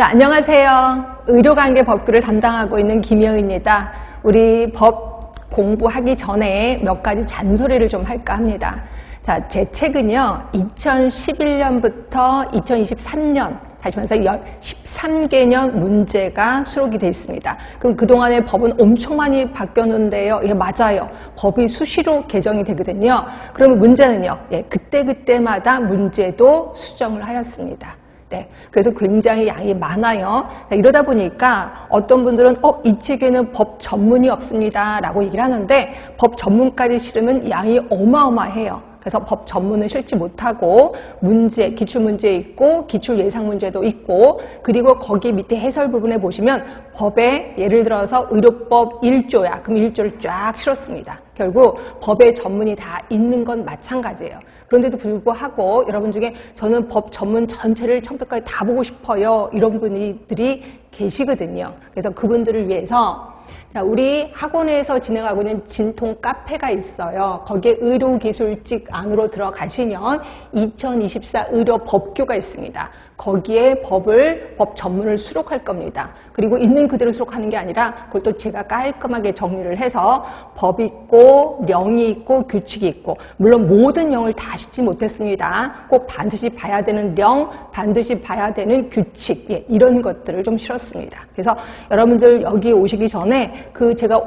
자, 안녕하세요. 의료관계 법규를 담당하고 있는 김여입니다. 우리 법 공부하기 전에 몇 가지 잔소리를 좀 할까 합니다. 자, 제 책은요, 2011년부터 2023년, 다시 말해서 13개년 문제가 수록이 되어 있습니다. 그럼 그동안의 법은 엄청 많이 바뀌었는데요. 예, 맞아요. 법이 수시로 개정이 되거든요. 그러면 문제는요, 예, 그때그때마다 문제도 수정을 하였습니다. 네, 그래서 굉장히 양이 많아요. 이러다 보니까 어떤 분들은 이 책에는 법 전문이 없습니다 라고 얘기를 하는데, 법 전문까지 실으면 양이 어마어마해요. 그래서 법 전문은 실지 못하고 문제, 기출문제 있고 기출 예상 문제도 있고, 그리고 거기 밑에 해설 부분에 보시면 법에 예를 들어서 의료법 1조야. 그럼 1조를 쫙 실었습니다. 결국 법의 전문이 다 있는 건 마찬가지예요. 그런데도 불구하고 여러분 중에 저는 법 전문 전체를 처음부터까지 다 보고 싶어요, 이런 분들이 계시거든요. 그래서 그분들을 위해서 자, 우리 학원에서 진행하고 있는 진통 카페가 있어요. 거기에 의료기술직 안으로 들어가시면 2024 의료법규가 있습니다. 거기에 법 전문을 수록할 겁니다. 그리고 있는 그대로 수록하는 게 아니라 그걸 또 제가 깔끔하게 정리를 해서 법 있고 령이 있고 규칙이 있고, 물론 모든 령을 다 싣지 못했습니다. 꼭 반드시 봐야 되는 령, 반드시 봐야 되는 규칙, 예, 이런 것들을 좀 실었습니다. 그래서 여러분들 여기 오시기 전에 그 제가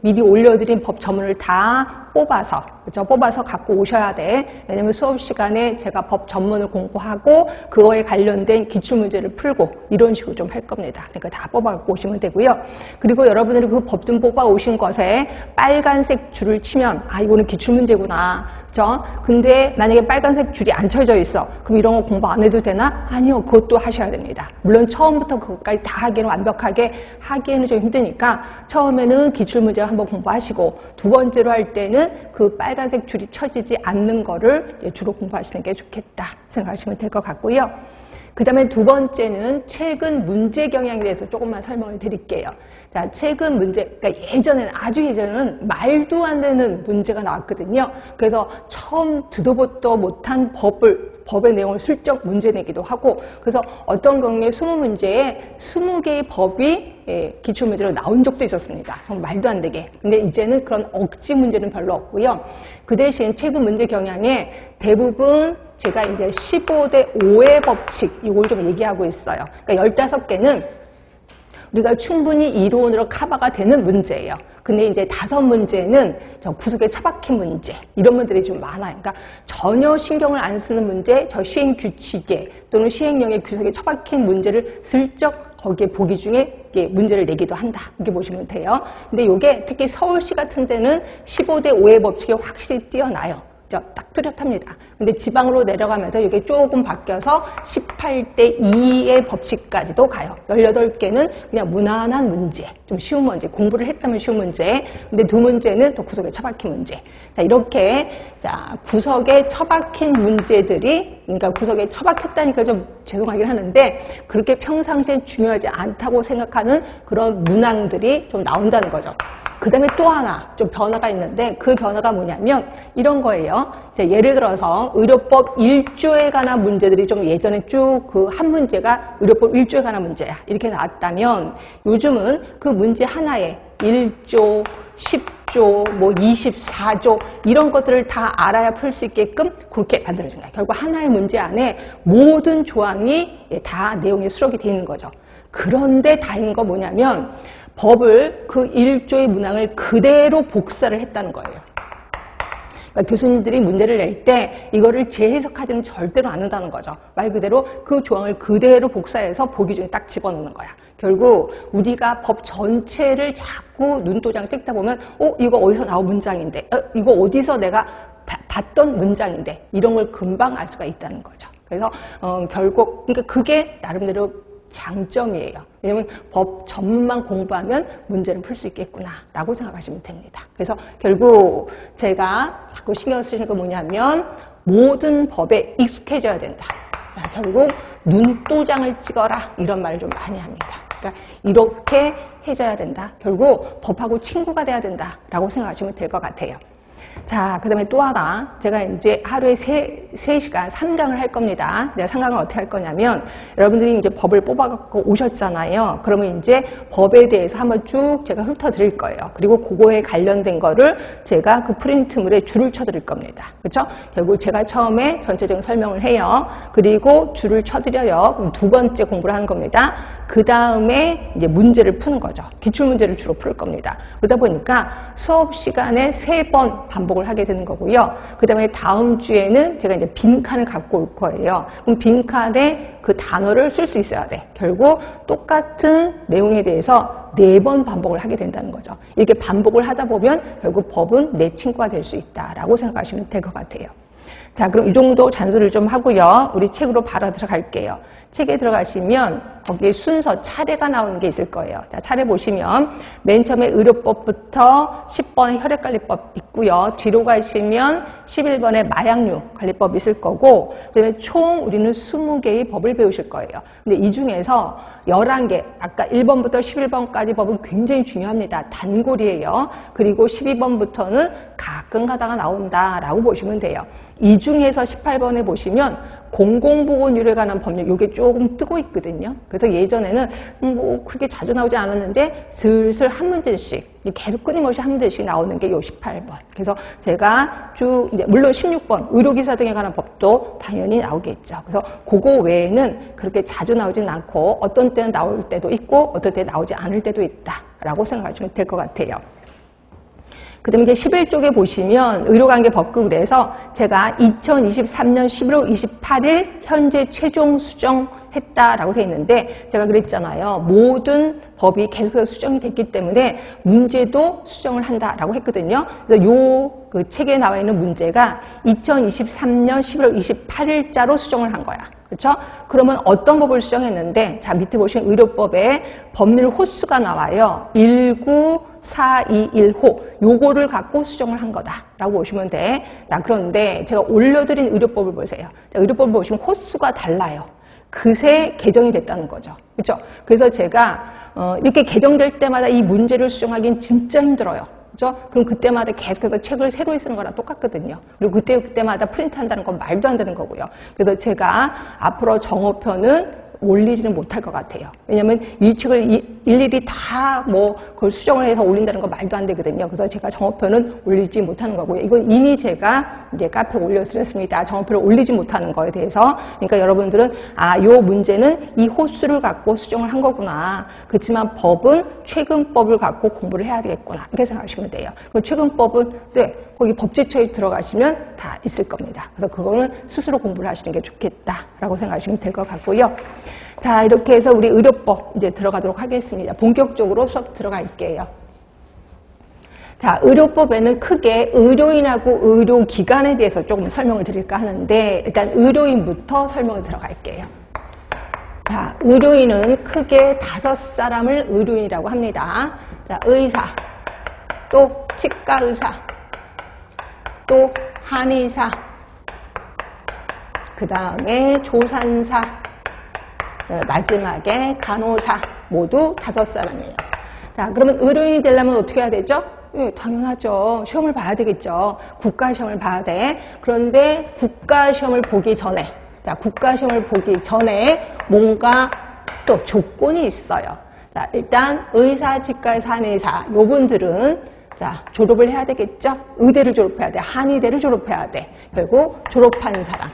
미리 올려드린 법 전문을 다 뽑아서, 그렇죠? 뽑아서 갖고 오셔야 돼. 왜냐면 수업 시간에 제가 법 전문을 공부하고 그거에 관련된 기출문제를 풀고 이런 식으로 좀 할 겁니다. 그러니까 다 뽑아 갖고 오시면 되고요. 그리고 여러분들이 그 법 좀 뽑아 오신 것에 빨간색 줄을 치면 이거는 기출문제구나. 그렇죠? 근데 만약에 빨간색 줄이 안 쳐져 있어. 그럼 이런 거 공부 안 해도 되나? 아니요. 그것도 하셔야 됩니다. 물론 처음부터 그것까지 다 하기는, 완벽하게 하기에는 좀 힘드니까 처음에는 기출문제 한번 공부하시고, 두 번째로 할 때는 그 빨간색 줄이 쳐지지 않는 거를 주로 공부하시는 게 좋겠다 생각하시면 될 것 같고요. 그 다음에 두 번째는 최근 문제 경향에 대해서 조금만 설명을 드릴게요. 자, 최근 문제, 그러니까 예전에는, 아주 예전에는 말도 안 되는 문제가 나왔거든요. 그래서 처음 듣도 보도 못한 법의 내용을 슬쩍 문제 내기도 하고, 그래서 어떤 경우에 20문제에 20개의 법이 기출문제로 나온 적도 있었습니다. 정말 말도 안 되게. 근데 이제는 그런 억지 문제는 별로 없고요. 그 대신 최근 문제 경향에 대부분 제가 이제 15대 5의 법칙, 이걸 좀 얘기하고 있어요. 그러니까 15개는 우리가 충분히 이론으로 커버가 되는 문제예요. 근데 이제 5문제는 구석에 처박힌 문제, 이런 문제들이 좀 많아요. 그러니까 전혀 신경을 안 쓰는 문제, 시행 규칙에 또는 시행령의 구석에 처박힌 문제를 슬쩍 거기에 보기 중에 문제를 내기도 한다, 이렇게 보시면 돼요. 근데 이게 특히 서울시 같은 데는 15대 5의 법칙이 확실히 뛰어나요. 딱 뚜렷합니다. 근데 지방으로 내려가면서 이게 조금 바뀌어서 18대 2의 법칙까지도 가요. 18개는 그냥 무난한 문제, 좀 쉬운 문제, 공부를 했다면 쉬운 문제. 근데 2문제는 또 구석에 처박힌 문제. 자, 이렇게, 자, 구석에 처박힌 문제들이, 그러니까 구석에 처박혔다니까 좀 죄송하긴 하는데, 그렇게 평상시엔 중요하지 않다고 생각하는 그런 문항들이 좀 나온다는 거죠. 그 다음에 또 하나 좀 변화가 있는데, 그 변화가 뭐냐면 이런 거예요. 예를 들어서 의료법 1조에 관한 문제들이 좀 예전에 쭉 그 한 문제가 의료법 1조에 관한 문제야, 이렇게 나왔다면, 요즘은 그 문제 하나에 1조, 10조, 뭐 24조 이런 것들을 다 알아야 풀 수 있게끔 그렇게 만들어진 거야. 결국 하나의 문제 안에 모든 조항이 다 내용이 수록이 되어 있는 거죠. 그런데 다행인 거 뭐냐면, 법을 그 1조의 문항을 그대로 복사를 했다는 거예요. 그러니까 교수님들이 문제를 낼 때 이거를 재해석하지는 절대로 않는다는 거죠. 말 그대로 그 조항을 그대로 복사해서 보기 중에 딱 집어넣는 거야. 결국 우리가 법 전체를 자꾸 눈도장 찍다 보면 이거 어디서 나온 문장인데, 이거 어디서 내가 봤던 문장인데, 이런 걸 금방 알 수가 있다는 거죠. 그래서 결국 그러니까 그게 나름대로 장점이에요. 왜냐면 법 전문만 공부하면 문제를 풀 수 있겠구나 라고 생각하시면 됩니다. 그래서 결국 제가 자꾸 신경 쓰시는 거 뭐냐면, 모든 법에 익숙해져야 된다. 자, 결국 눈도장을 찍어라, 이런 말을 좀 많이 합니다. 그러니까 이렇게 해줘야 된다. 결국 법하고 친구가 돼야 된다 라고 생각하시면 될 것 같아요. 자, 그 다음에 또 하나. 제가 이제 하루에 3시간 3강을 할 겁니다. 내가 3강을 어떻게 할 거냐면, 여러분들이 이제 법을 뽑아갖고 오셨잖아요. 그러면 이제 법에 대해서 한번 쭉 제가 훑어드릴 거예요. 그리고 그거에 관련된 거를 제가 그 프린트물에 줄을 쳐드릴 겁니다. 그렇죠? 결국 제가 처음에 전체적인 설명을 해요. 그리고 줄을 쳐드려요. 그럼 두 번째 공부를 하는 겁니다. 그 다음에 이제 문제를 푸는 거죠. 기출문제를 주로 풀 겁니다. 그러다 보니까 수업 시간에 3번 반복을 하게 되는 거고요. 그 다음에 다음 주에는 제가 이제 빈칸을 갖고 올 거예요. 그럼 빈칸에 그 단어를 쓸 수 있어야 돼. 결국 똑같은 내용에 대해서 4번 반복을 하게 된다는 거죠. 이렇게 반복을 하다 보면 결국 법은 내 친구가 될 수 있다라고 생각하시면 될 것 같아요. 자, 그럼 이 정도 잔소리를 좀 하고요. 우리 책으로 바로 들어갈게요. 책에 들어가시면 거기에 순서, 차례가 나오는 게 있을 거예요. 자, 차례 보시면 맨 처음에 의료법부터 10번의 혈액관리법 있고요. 뒤로 가시면 11번의 마약류 관리법 있을 거고, 그다음에 총 우리는 20개의 법을 배우실 거예요. 근데 이 중에서 11개, 아까 1번부터 11번까지 법은 굉장히 중요합니다. 단골이에요. 그리고 12번부터는 가끔 가다가 나온다라고 보시면 돼요. 이 중에서 18번에 보시면 공공보건의료에 관한 법률, 이게 조금 뜨고 있거든요. 그래서 예전에는 뭐 그렇게 자주 나오지 않았는데 슬슬 한 문제씩, 계속 끊임없이 한 문제씩 나오는 게 요 18번. 그래서 제가 쭉, 이제 물론 16번 의료기사 등에 관한 법도 당연히 나오겠죠. 그래서 그거 외에는 그렇게 자주 나오진 않고 어떤 때는 나올 때도 있고 어떤 때 나오지 않을 때도 있다라고 생각하시면 될 것 같아요. 그 다음에 이제 11쪽에 보시면 의료관계 법규에서 제가 2023년 11월 28일 현재 최종 수정했다라고 되어 있는데, 제가 그랬잖아요. 모든 법이 계속해서 수정이 됐기 때문에 문제도 수정을 한다라고 했거든요. 그래서 그 책에 나와 있는 문제가 2023년 11월 28일자로 수정을 한 거야. 그렇죠? 그러면 어떤 법을 수정했는데, 자, 밑에 보시면 의료법에 법률 호수가 나와요. 19421호. 요거를 갖고 수정을 한 거다라고 보시면 돼. 자, 그런데 제가 올려드린 의료법을 보세요. 자, 의료법을 보시면 호수가 달라요. 그새 개정이 됐다는 거죠. 그렇죠? 그래서 제가 이렇게 개정될 때마다 이 문제를 수정하기는 진짜 힘들어요. 그렇죠? 그럼 그때마다 계속해서 책을 새로 쓰는 거랑 똑같거든요. 그리고 그때마다 프린트한다는 건 말도 안 되는 거고요. 그래서 제가 앞으로 정어편은 올리지는 못할 것 같아요. 왜냐면 이 책을 일일이 다 그걸 수정을 해서 올린다는 건 말도 안 되거든요. 그래서 제가 정어편은 올리지 못하는 거고요. 이건 이미 제가 이제 카페에 올려드렸습니다. 정어편을 올리지 못하는 거에 대해서. 그러니까 여러분들은 요 문제는 이 호수를 갖고 수정을 한 거구나. 그렇지만 법은 최근법을 갖고 공부를 해야 되겠구나. 이렇게 생각하시면 돼요. 그럼 최근법은 거기 법제처에 들어가시면 다 있을 겁니다. 그래서 그거는 스스로 공부를 하시는 게 좋겠다라고 생각하시면 될 것 같고요. 자, 이렇게 해서 우리 의료법 이제 들어가도록 하겠습니다. 본격적으로 수업 들어갈게요. 자, 의료법에는 크게 의료인하고 의료기관에 대해서 조금 설명을 드릴까 하는데, 일단 의료인부터 설명을 들어갈게요. 자, 의료인은 크게 5사람을 의료인이라고 합니다. 자, 의사, 또 치과의사, 또 한의사, 그 다음에 조산사, 마지막에 간호사, 모두 5사람이에요. 자, 그러면 의료인이 되려면 어떻게 해야 되죠? 당연하죠. 시험을 봐야 되겠죠. 국가시험을 봐야 돼. 그런데 국가시험을 보기 전에, 자, 국가시험을 보기 전에 뭔가 또 조건이 있어요. 자, 일단 의사, 치과의사, 한의사, 요분들은 자, 졸업을 해야 되겠죠? 의대를 졸업해야 돼. 한의대를 졸업해야 돼. 결국 졸업한 사람.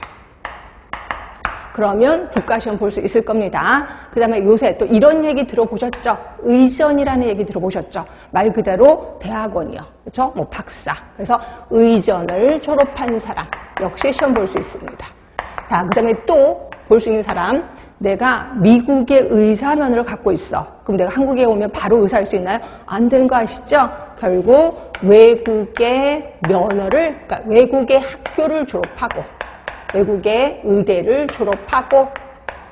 그러면 국가시험 볼 수 있을 겁니다. 그 다음에 요새 또 이런 얘기 들어보셨죠? 의전이라는 얘기 들어보셨죠? 말 그대로 대학원이요. 그렇죠? 박사. 그래서 의전을 졸업한 사람. 역시 시험 볼 수 있습니다. 자, 그 다음에 또 볼 수 있는 사람. 내가 미국의 의사면허를 갖고 있어. 그럼 내가 한국에 오면 바로 의사할 수 있나요? 안 되는 거 아시죠? 결국 외국의 면허를, 그러니까 외국의 학교를 졸업하고, 외국의 의대를 졸업하고,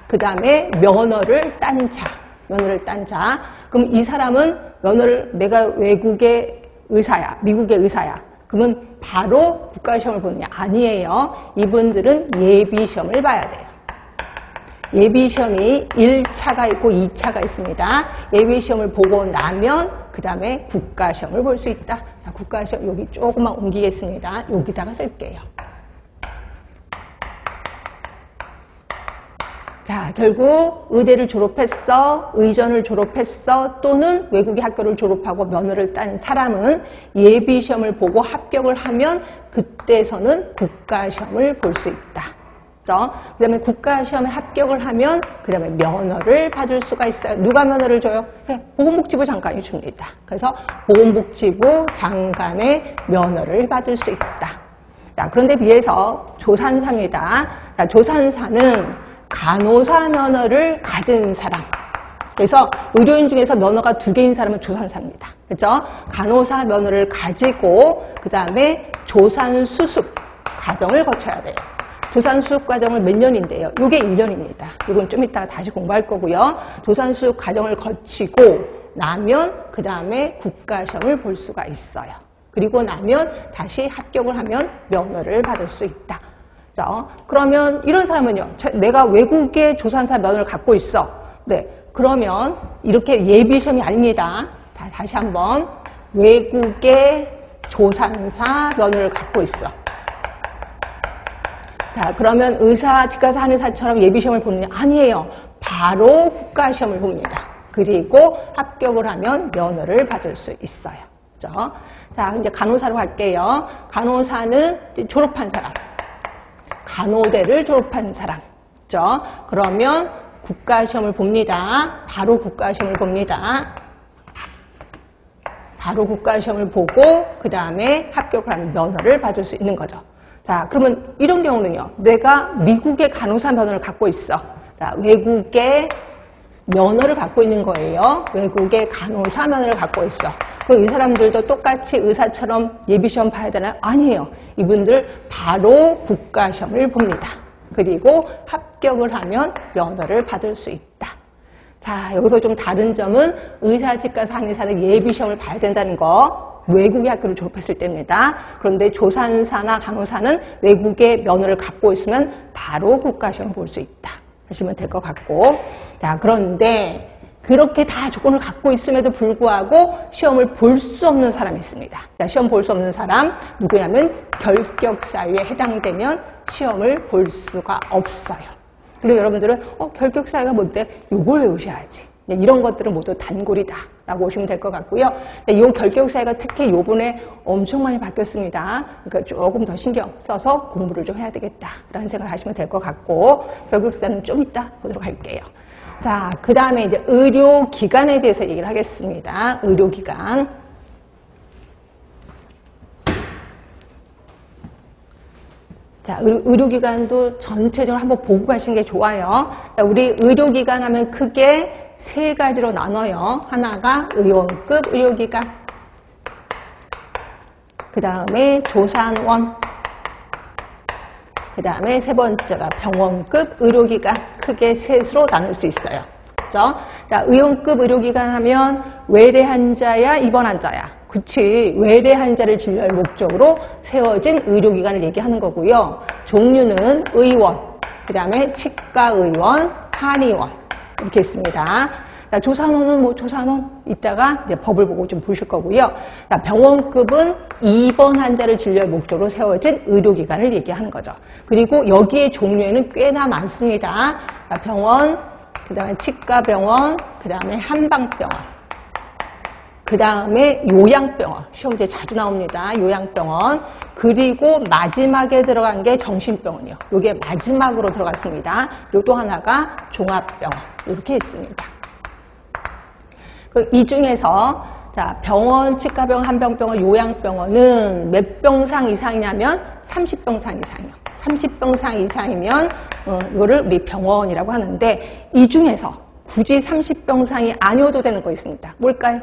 그 다음에 면허를 딴 자. 그럼 이 사람은 내가 외국의 의사야, 미국의 의사야. 그러면 바로 국가시험을 보느냐? 아니에요. 이분들은 예비시험을 봐야 돼요. 예비시험이 1차가 있고 2차가 있습니다. 예비시험을 보고 나면 그 다음에 국가시험을 볼 수 있다. 자, 국가시험 여기 조금만 옮기겠습니다. 여기다가 쓸게요. 자, 결국 의대를 졸업했어, 의전을 졸업했어, 또는 외국의 학교를 졸업하고 면허를 딴 사람은 예비시험을 보고 합격을 하면 그때서는 국가시험을 볼 수 있다. 그 다음에 국가시험에 합격을 하면 그 다음에 면허를 받을 수가 있어요. 누가 면허를 줘요? 보건복지부 장관이 줍니다. 그래서 보건복지부 장관의 면허를 받을 수 있다. 자, 그런데 비해서 조산사입니다. 자, 조산사는 간호사 면허를 가진 사람. 그래서 의료인 중에서 면허가 2개인 사람은 조산사입니다. 그렇죠? 간호사 면허를 가지고 그 다음에 조산수습 과정을 거쳐야 돼요. 조산수습 과정을 몇 년인데요? 이게 1년입니다. 이건 좀 이따가 다시 공부할 거고요. 조산수습 과정을 거치고 나면 그 다음에 국가시험을 볼 수가 있어요. 그리고 나면 다시 합격을 하면 면허를 받을 수 있다. 자, 그러면 이런 사람은요. 내가 외국의 조산사 면허를 갖고 있어. 네, 그러면 이렇게 예비시험이 아닙니다. 다시 한번 외국의 조산사 면허를 갖고 있어. 자, 그러면 의사, 치과사, 한의사처럼 예비시험을 보느냐? 아니에요. 바로 국가시험을 봅니다. 그리고 합격을 하면 면허를 받을 수 있어요. 그렇죠? 자, 이제 간호사로 갈게요. 간호사는 졸업한 사람. 간호대를 졸업한 사람. 그렇죠? 그러면 국가시험을 봅니다. 바로 국가시험을 봅니다. 바로 국가시험을 보고 그 다음에 합격을 하면 면허를 받을 수 있는 거죠. 자, 그러면 이런 경우는요. 내가 미국의 간호사 면허를 갖고 있어. 자, 외국의 면허를 갖고 있는 거예요. 외국의 간호사 면허를 갖고 있어. 이 사람들도 똑같이 의사처럼 예비시험 봐야 되나요? 아니에요. 이분들 바로 국가시험을 봅니다. 그리고 합격을 하면 면허를 받을 수 있다. 자, 여기서 좀 다른 점은 의사, 치과사, 한의사는 예비시험을 봐야 된다는 거. 외국의 학교를 졸업했을 때입니다. 그런데 조산사나 간호사는 외국의 면허를 갖고 있으면 바로 국가시험을 볼 수 있다. 하시면 될 것 같고. 자, 그런데 그렇게 다 조건을 갖고 있음에도 불구하고 시험을 볼 수 없는 사람이 있습니다. 자, 시험 볼 수 없는 사람 누구냐면 결격사유에 해당되면 시험을 볼 수가 없어요. 그리고 여러분들은 결격사유가 뭔데? 요걸 외우셔야지. 이런 것들은 모두 단골이다 라고 보시면 될 것 같고요. 이 결격사유가 특히 요번에 엄청 많이 바뀌었습니다. 그러니까 조금 더 신경 써서 공부를 좀 해야 되겠다 라는 생각을 하시면 될 것 같고, 결격사유는 좀 이따 보도록 할게요. 자, 그 다음에 이제 의료기관에 대해서 얘기를 하겠습니다. 의료기관. 자, 의료기관도 전체적으로 한번 보고 가시는 게 좋아요. 자, 우리 의료기관 하면 크게 3가지로 나눠요. 하나가 의원급 의료기관, 그 다음에 조산원, 그 다음에 3번째가 병원급 의료기관. 크게 3수로 나눌 수 있어요. 그렇죠? 자, 의원급 의료기관 하면 외래 환자야, 입원 환자야. 그치. 외래 환자를 진료할 목적으로 세워진 의료기관을 얘기하는 거고요. 종류는 의원, 그 다음에 치과의원, 한의원 이렇게 있습니다. 자, 조산원은 조산원 이따가 이제 법을 보고 좀 보실 거고요. 자, 병원급은 입원 환자를 진료할 목적으로 세워진 의료기관을 얘기하는 거죠. 그리고 여기에 종류에는 꽤나 많습니다. 자, 병원, 그 다음에 치과병원, 그 다음에 한방병원, 그 다음에 요양병원. 시험지에 자주 나옵니다. 요양병원. 그리고 마지막에 들어간 게 정신병원이요. 이게 마지막으로 들어갔습니다. 그리고 또 하나가 종합병원. 이렇게 있습니다. 이 중에서 자, 병원, 치과병원, 한방병원, 요양병원은 몇 병상 이상이냐면 30병상 이상이요. 30병상 이상이면 이거를 우리 병원이라고 하는데, 이 중에서 굳이 30병상이 아니어도 되는 거 있습니다. 뭘까요?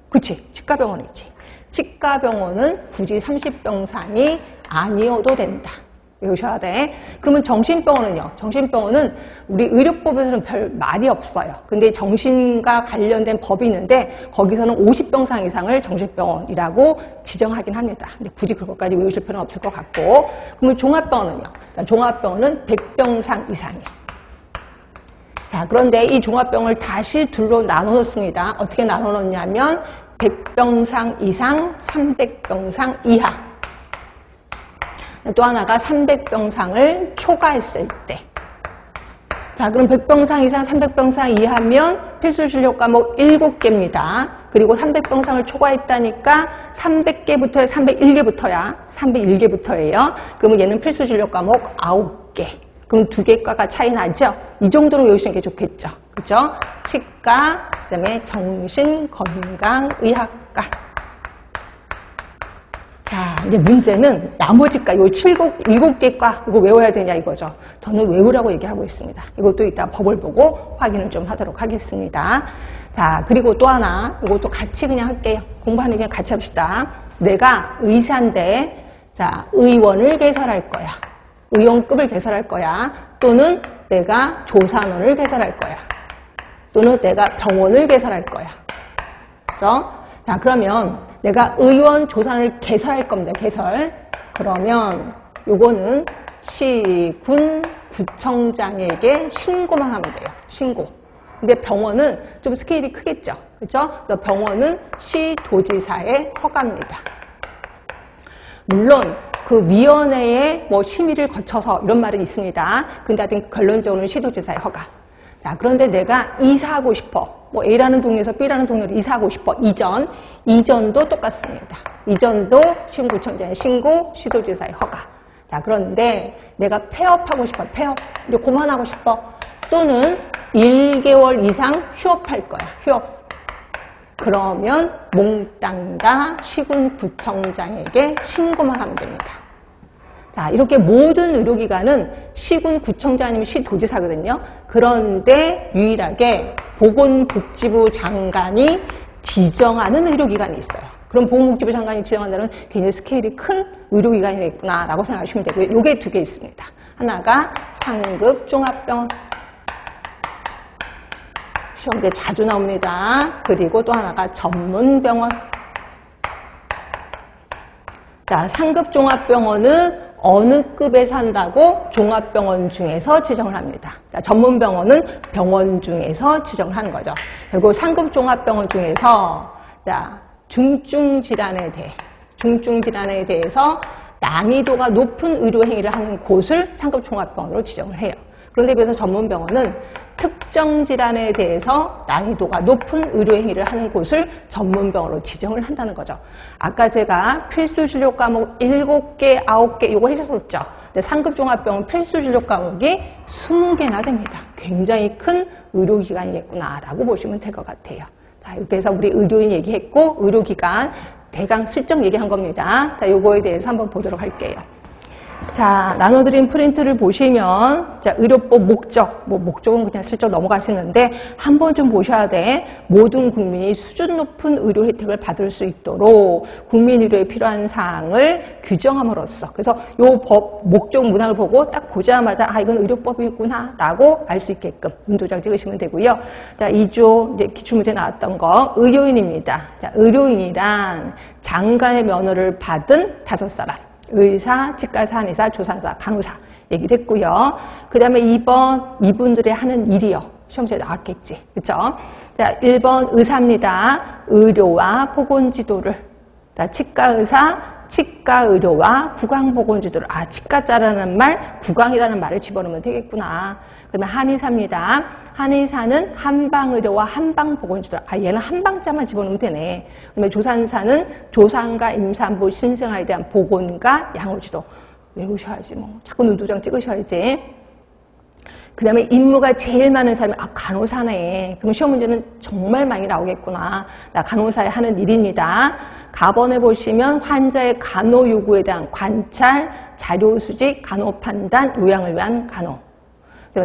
그치, 치과병원이지. 치과병원은 굳이 30병상이 아니어도 된다. 외우셔야 돼. 그러면 정신병원은요? 정신병원은 우리 의료법에서는 별 말이 없어요. 근데 정신과 관련된 법이 있는데 거기서는 50병상 이상을 정신병원이라고 지정하긴 합니다. 근데 굳이 그것까지 외우실 필요는 없을 것 같고. 그러면 종합병원은요? 종합병원은 100병상 이상이에요. 자, 그런데 이 종합병원을 다시 둘로 나눠놓습니다. 어떻게 나눠놓냐면 100병상 이상, 300병상 이하. 또 하나가 300병상을 초과했을 때. 자, 그럼 100병상 이상, 300병상 이하면 필수 진료 과목 7개입니다. 그리고 300병상을 초과했다니까 300개부터야, 301개부터야, 301개부터예요. 그러면 얘는 필수 진료 과목 9개. 그럼 2개 과가 차이 나죠? 이 정도로 외우시는 게 좋겠죠? 그죠? 치과, 그 다음에 정신건강의학과. 자, 이제 문제는 나머지과, 요 7개 과, 이거 외워야 되냐 이거죠. 저는 외우라고 얘기하고 있습니다. 이것도 이따 법을 보고 확인을 좀 하도록 하겠습니다. 자, 그리고 또 하나, 이것도 같이 그냥 할게요. 공부하는 게 같이 합시다. 내가 의사인데, 자, 의원을 개설할 거야. 의원급을 개설할 거야. 또는 내가 조산원을 개설할 거야. 또는 내가 병원을 개설할 거야. 그죠? 자, 그러면 내가 의원 조산을 개설할 겁니다. 개설. 그러면 요거는 시군 구청장에게 신고만 하면 돼요. 신고. 근데 병원은 좀 스케일이 크겠죠. 그렇죠? 그래서 병원은 시도지사의 허가입니다. 물론 그 위원회의 뭐 심의를 거쳐서 이런 말은 있습니다. 근데 하여튼 결론적으로는 시도지사의 허가. 자, 그런데 내가 이사하고 싶어. 뭐 A라는 동네에서 B라는 동네로 이사하고 싶어. 이전도 똑같습니다. 이전도 시군구청장의 신고, 시도지사의 허가. 자, 그런데 내가 폐업하고 싶어. 폐업. 이제 그만하고 싶어. 또는 1개월 이상 휴업할 거야. 휴업. 그러면 몽땅 다 시군구청장에게 신고만 하면 됩니다. 자, 이렇게 모든 의료기관은 시군구청장 아니면 시도지사거든요. 그런데 유일하게 보건복지부 장관이 지정하는 의료기관이 있어요. 그럼 보건복지부 장관이 지정한다는 굉장히 스케일이 큰 의료기관이겠구나라고 생각하시면 되고요. 요게 2개 있습니다. 하나가 상급 종합병원. 시험에 자주 나옵니다. 그리고 또 하나가 전문병원. 자, 상급 종합병원은 어느 급에서 한다고? 종합병원 중에서 지정을 합니다. 자, 전문병원은 병원 중에서 지정을 하는 거죠. 그리고 상급 종합병원 중에서 자, 중증질환에 대해서 난이도가 높은 의료행위를 하는 곳을 상급 종합병원으로 지정을 해요. 그런데 비해서 전문병원은 특정 질환에 대해서 난이도가 높은 의료행위를 하는 곳을 전문병원으로 지정을 한다는 거죠. 아까 제가 필수 진료 과목 7개, 9개 이거 해줬었죠. 근데 상급 종합병원 필수 진료 과목이 20개나 됩니다. 굉장히 큰 의료기관이겠구나라고 보시면 될 것 같아요. 자, 이렇게 해서 우리 의료인 얘기했고 의료기관 대강 슬쩍 얘기한 겁니다. 자, 요거에 대해서 한번 보도록 할게요. 자, 나눠드린 프린트를 보시면, 자, 의료법 목적, 목적은 그냥 슬쩍 넘어가시는데, 한 번 좀 보셔야 돼. 모든 국민이 수준 높은 의료 혜택을 받을 수 있도록 국민 의료에 필요한 사항을 규정함으로써. 그래서 요 법, 목적 문항을 보고 딱 보자마자, 아, 이건 의료법이구나, 라고 알 수 있게끔 운도장 찍으시면 되고요. 자, 2조, 이제 기출문제 나왔던 거, 의료인입니다. 자, 의료인이란 장관의 면허를 받은 5사람. 의사, 치과의사, 한의사, 조산사, 간호사 얘기를 했고요. 그 다음에 2번 이분들의 하는 일이요. 시험지에 나왔겠지. 그쵸? 자, 1번 의사입니다. 의료와 보건지도를. 자, 치과의사, 치과의료와 구강보건지도를. 아, 치과자라는 말, 구강이라는 말을 집어넣으면 되겠구나. 그 다음에 한의사입니다. 한의사는 한방의료와 한방보건지도. 아, 얘는 한방자만 집어넣으면 되네. 그다음에 조산사는 조산과 임산부, 신생아에 대한 보건과 양호지도. 외우셔야지 뭐. 자꾸 눈도장 찍으셔야지. 그 다음에 임무가 제일 많은 사람이 간호사네. 그럼 시험 문제는 정말 많이 나오겠구나. 자, 간호사에 하는 일입니다. 가번에 보시면 환자의 간호 요구에 대한 관찰, 자료 수집, 간호 판단, 요양을 위한 간호.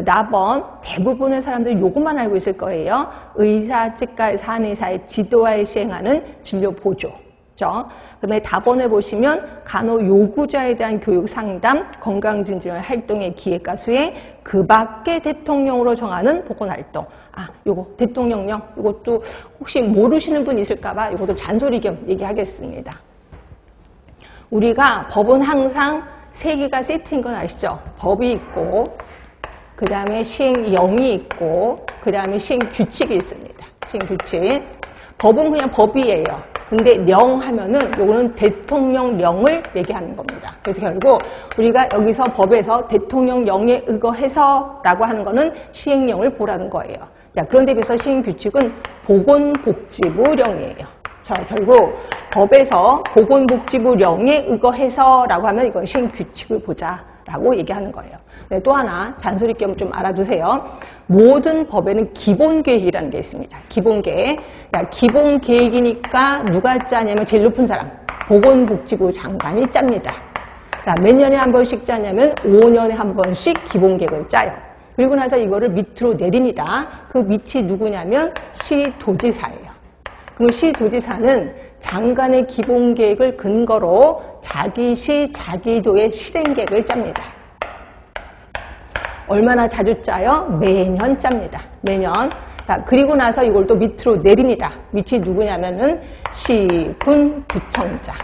나번 대부분의 사람들이 요것만 알고 있을 거예요. 의사, 치과의사, 한의사의 지도하에 시행하는 진료 보조. 그 다음에 답번에 보시면 간호 요구자에 대한 교육 상담, 건강증진 활동의 기획과 수행, 그 밖에 대통령으로 정하는 보건활동. 아, 요거 대통령령, 요것도 혹시 모르시는 분 있을까봐 요것도 잔소리 겸 얘기하겠습니다. 우리가 법은 항상 3개가 세트인 건 아시죠? 법이 있고, 그 다음에 시행령이 있고, 그 다음에 시행규칙이 있습니다. 시행규칙. 법은 그냥 법이에요. 근데 령 하면은 요거는 대통령령을 얘기하는 겁니다. 그래서 결국 우리가 여기서 법에서 대통령령에 의거해서라고 하는 거는 시행령을 보라는 거예요. 자, 그런데 비해서 시행규칙은 보건복지부령이에요. 자, 결국 법에서 보건복지부령에 의거해서라고 하면 이건 시행규칙을 보자라고 얘기하는 거예요. 네, 또 하나 잔소리 겸 좀 알아두세요. 모든 법에는 기본계획이라는 게 있습니다. 기본계획. 기본계획이니까 누가 짜냐면 제일 높은 사람, 보건복지부 장관이 짭니다. 자, 몇 년에 한 번씩 짜냐면 5년에 한 번씩 기본계획을 짜요. 그리고 나서 이거를 밑으로 내립니다. 그 밑이 누구냐면 시도지사예요. 그럼 시도지사는 장관의 기본계획을 근거로 자기 시, 자기 도의 실행계획을 짭니다. 얼마나 자주 짜요? 매년 짭니다. 매년. 자, 그리고 나서 이걸 또 밑으로 내립니다. 밑이 누구냐면은 시군구청장.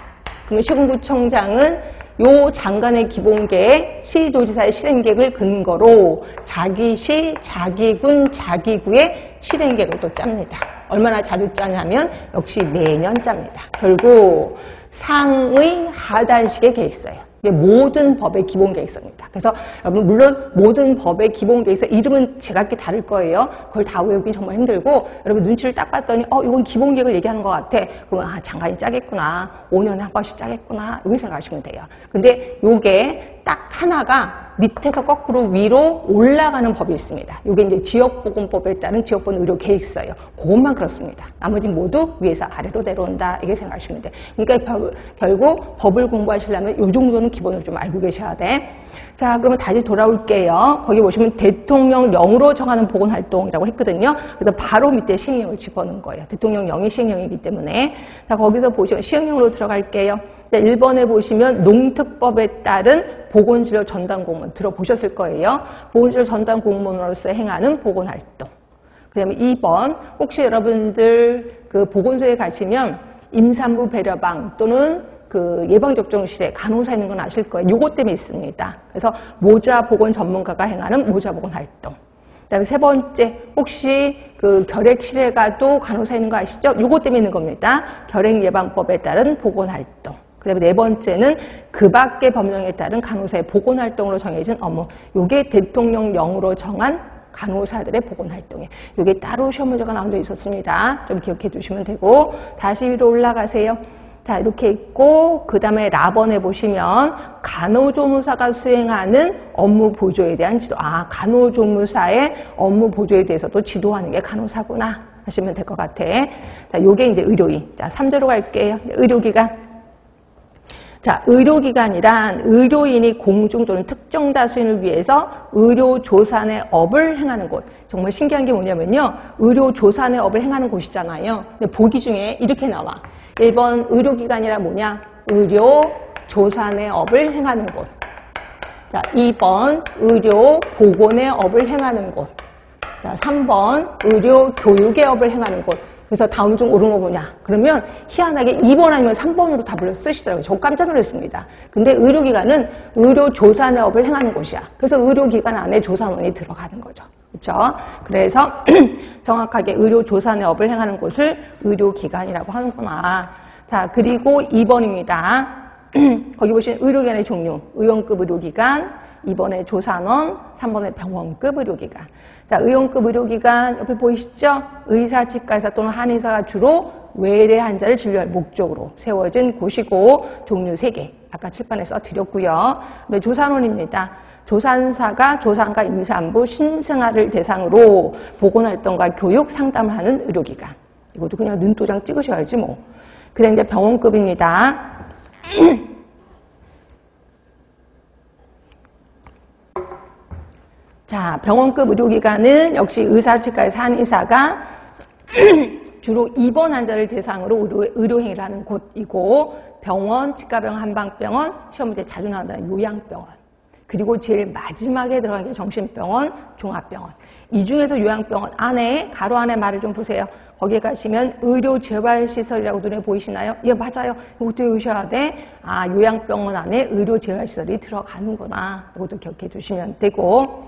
그러면 시군구청장은 요 장관의 기본계획, 시도지사의 실행계획을 근거로 자기 시, 자기 군, 자기 구의 실행계획을 또 짭니다. 얼마나 자주 짜냐면 역시 매년 짭니다. 결국 상의 하단식의 계획서예요. 이게 모든 법의 기본계획서입니다. 그래서 여러분 물론 모든 법의 기본계획서 이름은 제각기 다를 거예요. 그걸 다 외우기 정말 힘들고 여러분 눈치를 딱 봤더니 이건 기본계획을 얘기하는 것 같아. 그러면 장관이 짜겠구나. 5년에 한 번씩 짜겠구나. 이렇게 생각하시면 돼요. 근데 요게 딱 하나가 밑에서 거꾸로 위로 올라가는 법이 있습니다. 이게 이제 지역보건법에 따른 지역보건 의료계획서예요. 그것만 그렇습니다. 나머지 모두 위에서 아래로 내려온다. 이렇게 생각하시면 돼요. 그러니까 결국 법을 공부하시려면 이 정도는 기본으로 좀 알고 계셔야 돼. 자, 그러면 다시 돌아올게요. 거기 보시면 대통령령으로 정하는 보건활동이라고 했거든요. 그래서 바로 밑에 시행령을 집어넣은 거예요. 대통령령이 시행령이기 때문에. 자, 거기서 보시면 시행령으로 들어갈게요. 자, 1번에 보시면 농특법에 따른 보건진료 전담 공무원 들어보셨을 거예요. 보건진료 전담 공무원으로서 행하는 보건활동. 그 다음에 2번, 혹시 여러분들 그 보건소에 가시면 임산부 배려방 또는 그 예방접종실에 간호사 있는 건 아실 거예요. 요것 때문에 있습니다. 그래서 모자보건 전문가가 행하는 모자보건 활동. 그 다음에 3번째, 혹시 그 결핵실에 가도 간호사 있는 거 아시죠? 요것 때문에 있는 겁니다. 결핵예방법에 따른 보건활동. 그 다음에 4번째는 그 밖의 법령에 따른 간호사의 보건활동으로 정해진 업무. 요게 대통령령으로 정한 간호사들의 보건활동이에요. 요게 따로 시험 문제가 나온 적 있었습니다. 좀 기억해 두시면 되고. 다시 위로 올라가세요. 자, 이렇게 있고, 그 다음에 라번에 보시면 간호조무사가 수행하는 업무 보조에 대한 지도. 간호조무사의 업무 보조에 대해서도 지도하는 게 간호사구나 하시면 될 것 같아. 자, 요게 이제 의료인. 자, 3조로 갈게요. 의료기관. 자, 의료기관이란 의료인이 공중 또는 특정 다수인을 위해서 의료조산의 업을 행하는 곳. 정말 신기한 게 뭐냐면요. 의료조산의 업을 행하는 곳이잖아요. 근데 보기 중에 이렇게 나와. 1번 의료기관이란 뭐냐? 의료조산의 업을 행하는 곳. 자, 2번 의료보건의 업을 행하는 곳. 자, 3번 의료교육의 업을 행하는 곳. 그래서 다음 중 옳은 거 뭐냐? 그러면 희한하게 2번 아니면 3번으로 답을 쓰시더라고요. 저 깜짝 놀랐습니다. 근데 의료기관은 의료조산의 업을 행하는 곳이야. 그래서 의료기관 안에 조산원이 들어가는 거죠. 그렇죠? 그래서 정확하게 의료조산의 업을 행하는 곳을 의료기관이라고 하는구나. 자, 그리고 2번입니다. 거기 보시면 의료기관의 종류. 의원급 의료기관, 2번에 조산원, 3번에 병원급 의료기관. 자, 의원급 의료기관 옆에 보이시죠? 의사, 치과의사 또는 한의사가 주로 외래 환자를 진료할 목적으로 세워진 곳이고 종류 3개. 아까 칠판에 써드렸고요. 네, 조산원입니다. 조산사가 조산과 임산부, 신생아를 대상으로 보건활동과 교육, 상담을 하는 의료기관. 이것도 그냥 눈도장 찍으셔야지 뭐. 그 다음에 이제 병원급입니다. 자, 병원급 의료기관은 역시 의사, 치과의사, 한의사가 주로 입원 환자를 대상으로 의료행위를 하는 곳이고 병원, 치과병원, 한방병원, 시험 문제 자주 나온다는 요양병원. 그리고 제일 마지막에 들어간 게 정신병원, 종합병원. 이 중에서 요양병원 안에 가로 안에 말을 좀 보세요. 거기에 가시면 의료재활시설이라고 눈에 보이시나요? 예, 맞아요. 이것도 외우셔야 돼. 요양병원 안에 의료재활시설이 들어가는구나. 이것도 기억해 주시면 되고.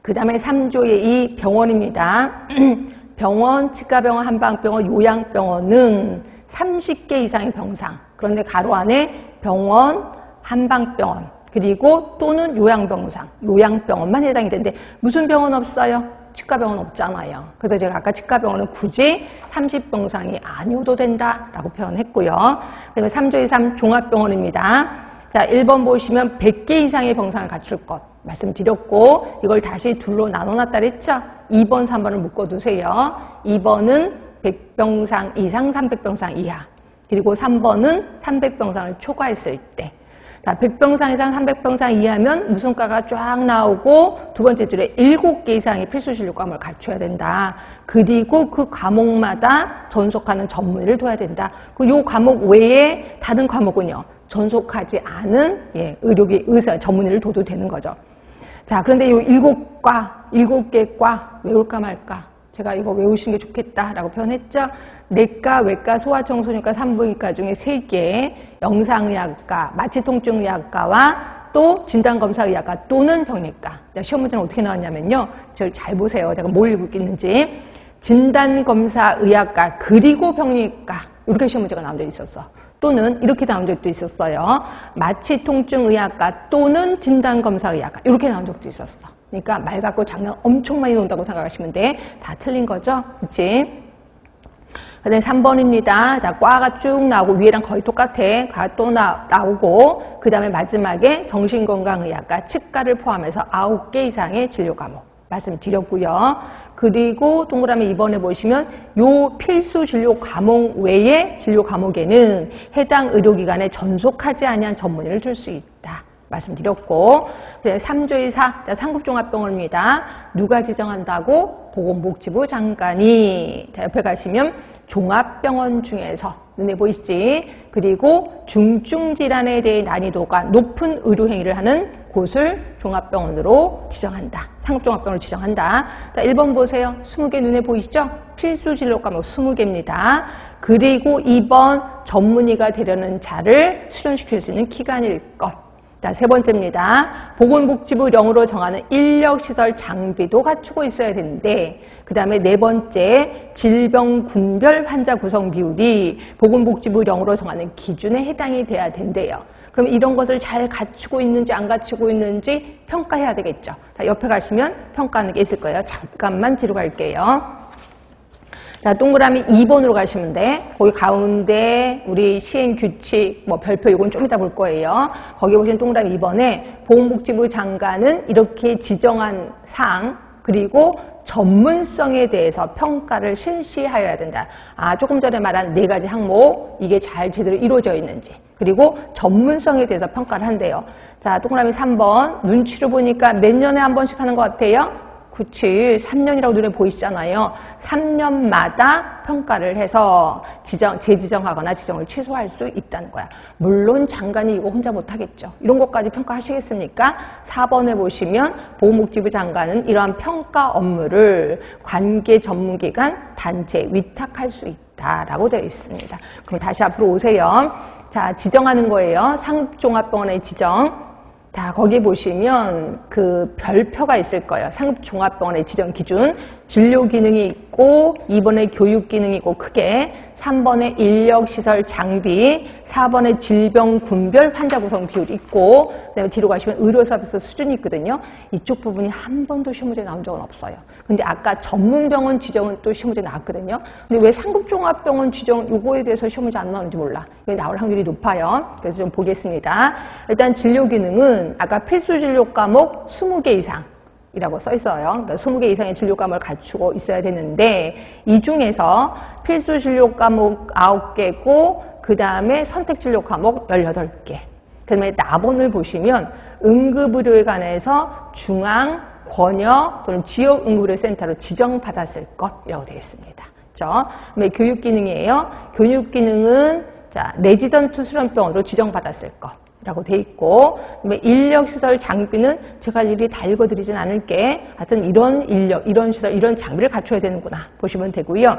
그 다음에 3조의 2 병원입니다. 병원, 치과병원, 한방병원, 요양병원은 30개 이상의 병상, 그런데 가로 안에 병원, 한방병원, 그리고 또는 요양병원만 해당이 되는데 무슨 병원 없어요? 치과병원 없잖아요. 그래서 제가 아까 치과병원은 굳이 30병상이 아니어도 된다라고 표현했고요. 그 다음에 3조의 3 종합병원입니다. 자, 1번 보시면 100개 이상의 병상을 갖출 것 말씀드렸고, 이걸 다시 둘로 나눠놨다 그랬죠? 2번, 3번을 묶어두세요. 2번은 100병상 이상, 300병상 이하. 그리고 3번은 300병상을 초과했을 때. 자, 100병상 이상, 300병상 이하면 무슨 과가 쫙 나오고 두 번째 줄에 7개 이상의 필수 진료 과목을 갖춰야 된다. 그리고 그 과목마다 전속하는 전문의를 둬야 된다. 그리고 이 과목 외에 다른 과목은요, 전속하지 않은 의사 전문의를 둬도 되는 거죠. 자, 그런데 이 7개 과 외울까 말까? 제가 이거 외우시는 게 좋겠다라고 표현했죠. 내과, 외과, 소아청소년과, 산부인과 중에 3개, 영상의학과, 마취통증의학과와 또 진단검사의학과 또는 병리과. 시험 문제는 어떻게 나왔냐면요. 저를 잘 보세요. 제가 뭘 읽고 있는지. 진단검사의학과 그리고 병리과. 이렇게 시험 문제가 나온 적이 있었어. 또는 이렇게 나온 적도 있었어요. 마취통증의학과 또는 진단검사의학과. 이렇게 나온 적도 있었어. 그러니까 말 갖고 장난 엄청 많이 논다고 생각하시면 돼. 다 틀린 거죠? 그치? 그 다음에 3번입니다. 자, 과가 쭉 나오고 위에랑 거의 똑같아. 과 또 나오고 그 다음에 마지막에 정신건강의학과, 치과를 포함해서 9개 이상의 진료 과목 말씀드렸고요. 그리고 동그라미 2번에 보시면 요 필수 진료 과목 외의 진료 과목에는 해당 의료기관에 전속하지 아니한 전문의를 줄 수 있다. 말씀드렸고, 3조의 4, 상급종합병원입니다. 누가 지정한다고? 보건복지부 장관이. 자, 옆에 가시면 종합병원 중에서 눈에 보이시지? 그리고 중증질환에 대해 난이도가 높은 의료행위를 하는 곳을 종합병원으로 지정한다. 상급종합병원을 지정한다. 자, 1번 보세요. 20개 눈에 보이시죠? 필수 진료 과목 20개입니다. 그리고 2번 전문의가 되려는 자를 수련시킬 수 있는 기간일 것. 자, 세 번째입니다. 보건복지부령으로 정하는 인력시설 장비도 갖추고 있어야 되는데, 그 다음에 네 번째, 질병군별 환자 구성 비율이 보건복지부령으로 정하는 기준에 해당이 돼야 된대요. 그럼 이런 것을 잘 갖추고 있는지 안 갖추고 있는지 평가해야 되겠죠. 자, 옆에 가시면 평가하는 게 있을 거예요. 잠깐만 뒤로 갈게요. 자, 동그라미 2번으로 가시면 돼. 거기 가운데 우리 시행규칙, 별표 이건 좀 이따 볼 거예요. 거기 보시면 동그라미 2번에 보건복지부 장관은 이렇게 지정한 사항, 그리고 전문성에 대해서 평가를 실시하여야 된다. 아, 조금 전에 말한 4가지 항목, 이게 잘 제대로 이루어져 있는지. 그리고 전문성에 대해서 평가를 한대요. 자, 동그라미 3번. 눈치로 보니까 몇 년에 한 번씩 하는 것 같아요? 그치, 3년이라고 눈에 보이시잖아요. 3년마다 평가를 해서 재지정하거나 지정을 취소할 수 있다는 거야. 물론 장관이 이거 혼자 못하겠죠. 이런 것까지 평가하시겠습니까? 4번에 보시면 보건복지부 장관은 이러한 평가 업무를 관계 전문기관 단체에 위탁할 수 있다라고 되어 있습니다. 그럼 다시 앞으로 오세요. 자, 지정하는 거예요. 상급종합병원의 지정. 자, 거기 보시면 그 별표가 있을 거예요. 상급종합병원의 지정 기준. 진료 기능이 있고, 2번에 교육 기능이 있고 크게, 3번에 인력시설 장비, 4번에 질병군별 환자 구성 비율이 있고, 그다음에 뒤로 가시면 의료서비스 수준이 있거든요. 이쪽 부분이 한 번도 시험 문제에 나온 적은 없어요. 근데 아까 전문병원 지정은 또 시험 문제에 나왔거든요. 근데 왜 상급종합병원 지정 요거에 대해서 시험 문제 안 나오는지 몰라. 이거 나올 확률이 높아요. 그래서 좀 보겠습니다. 일단 진료 기능은 아까 필수 진료 과목 20개 이상 이라고 써 있어요. 그러니까 20개 이상의 진료 과목을 갖추고 있어야 되는데, 이 중에서 필수 진료 과목 9개고, 그 다음에 선택 진료 과목 18개. 그 다음에 나번을 보시면 응급의료에 관해서 중앙, 권역 또는 지역 응급의료센터로 지정받았을 것이라고 되어 있습니다. 그렇죠? 그다음에 교육 기능이에요. 교육 기능은 자, 레지던트 수련병원으로 지정받았을 것. 라고 돼 있고, 그다음에 인력시설 장비는 제가 일일이 다 읽어드리진 않을게. 하여튼 이런 인력, 이런 시설, 이런 장비를 갖춰야 되는구나 보시면 되고요.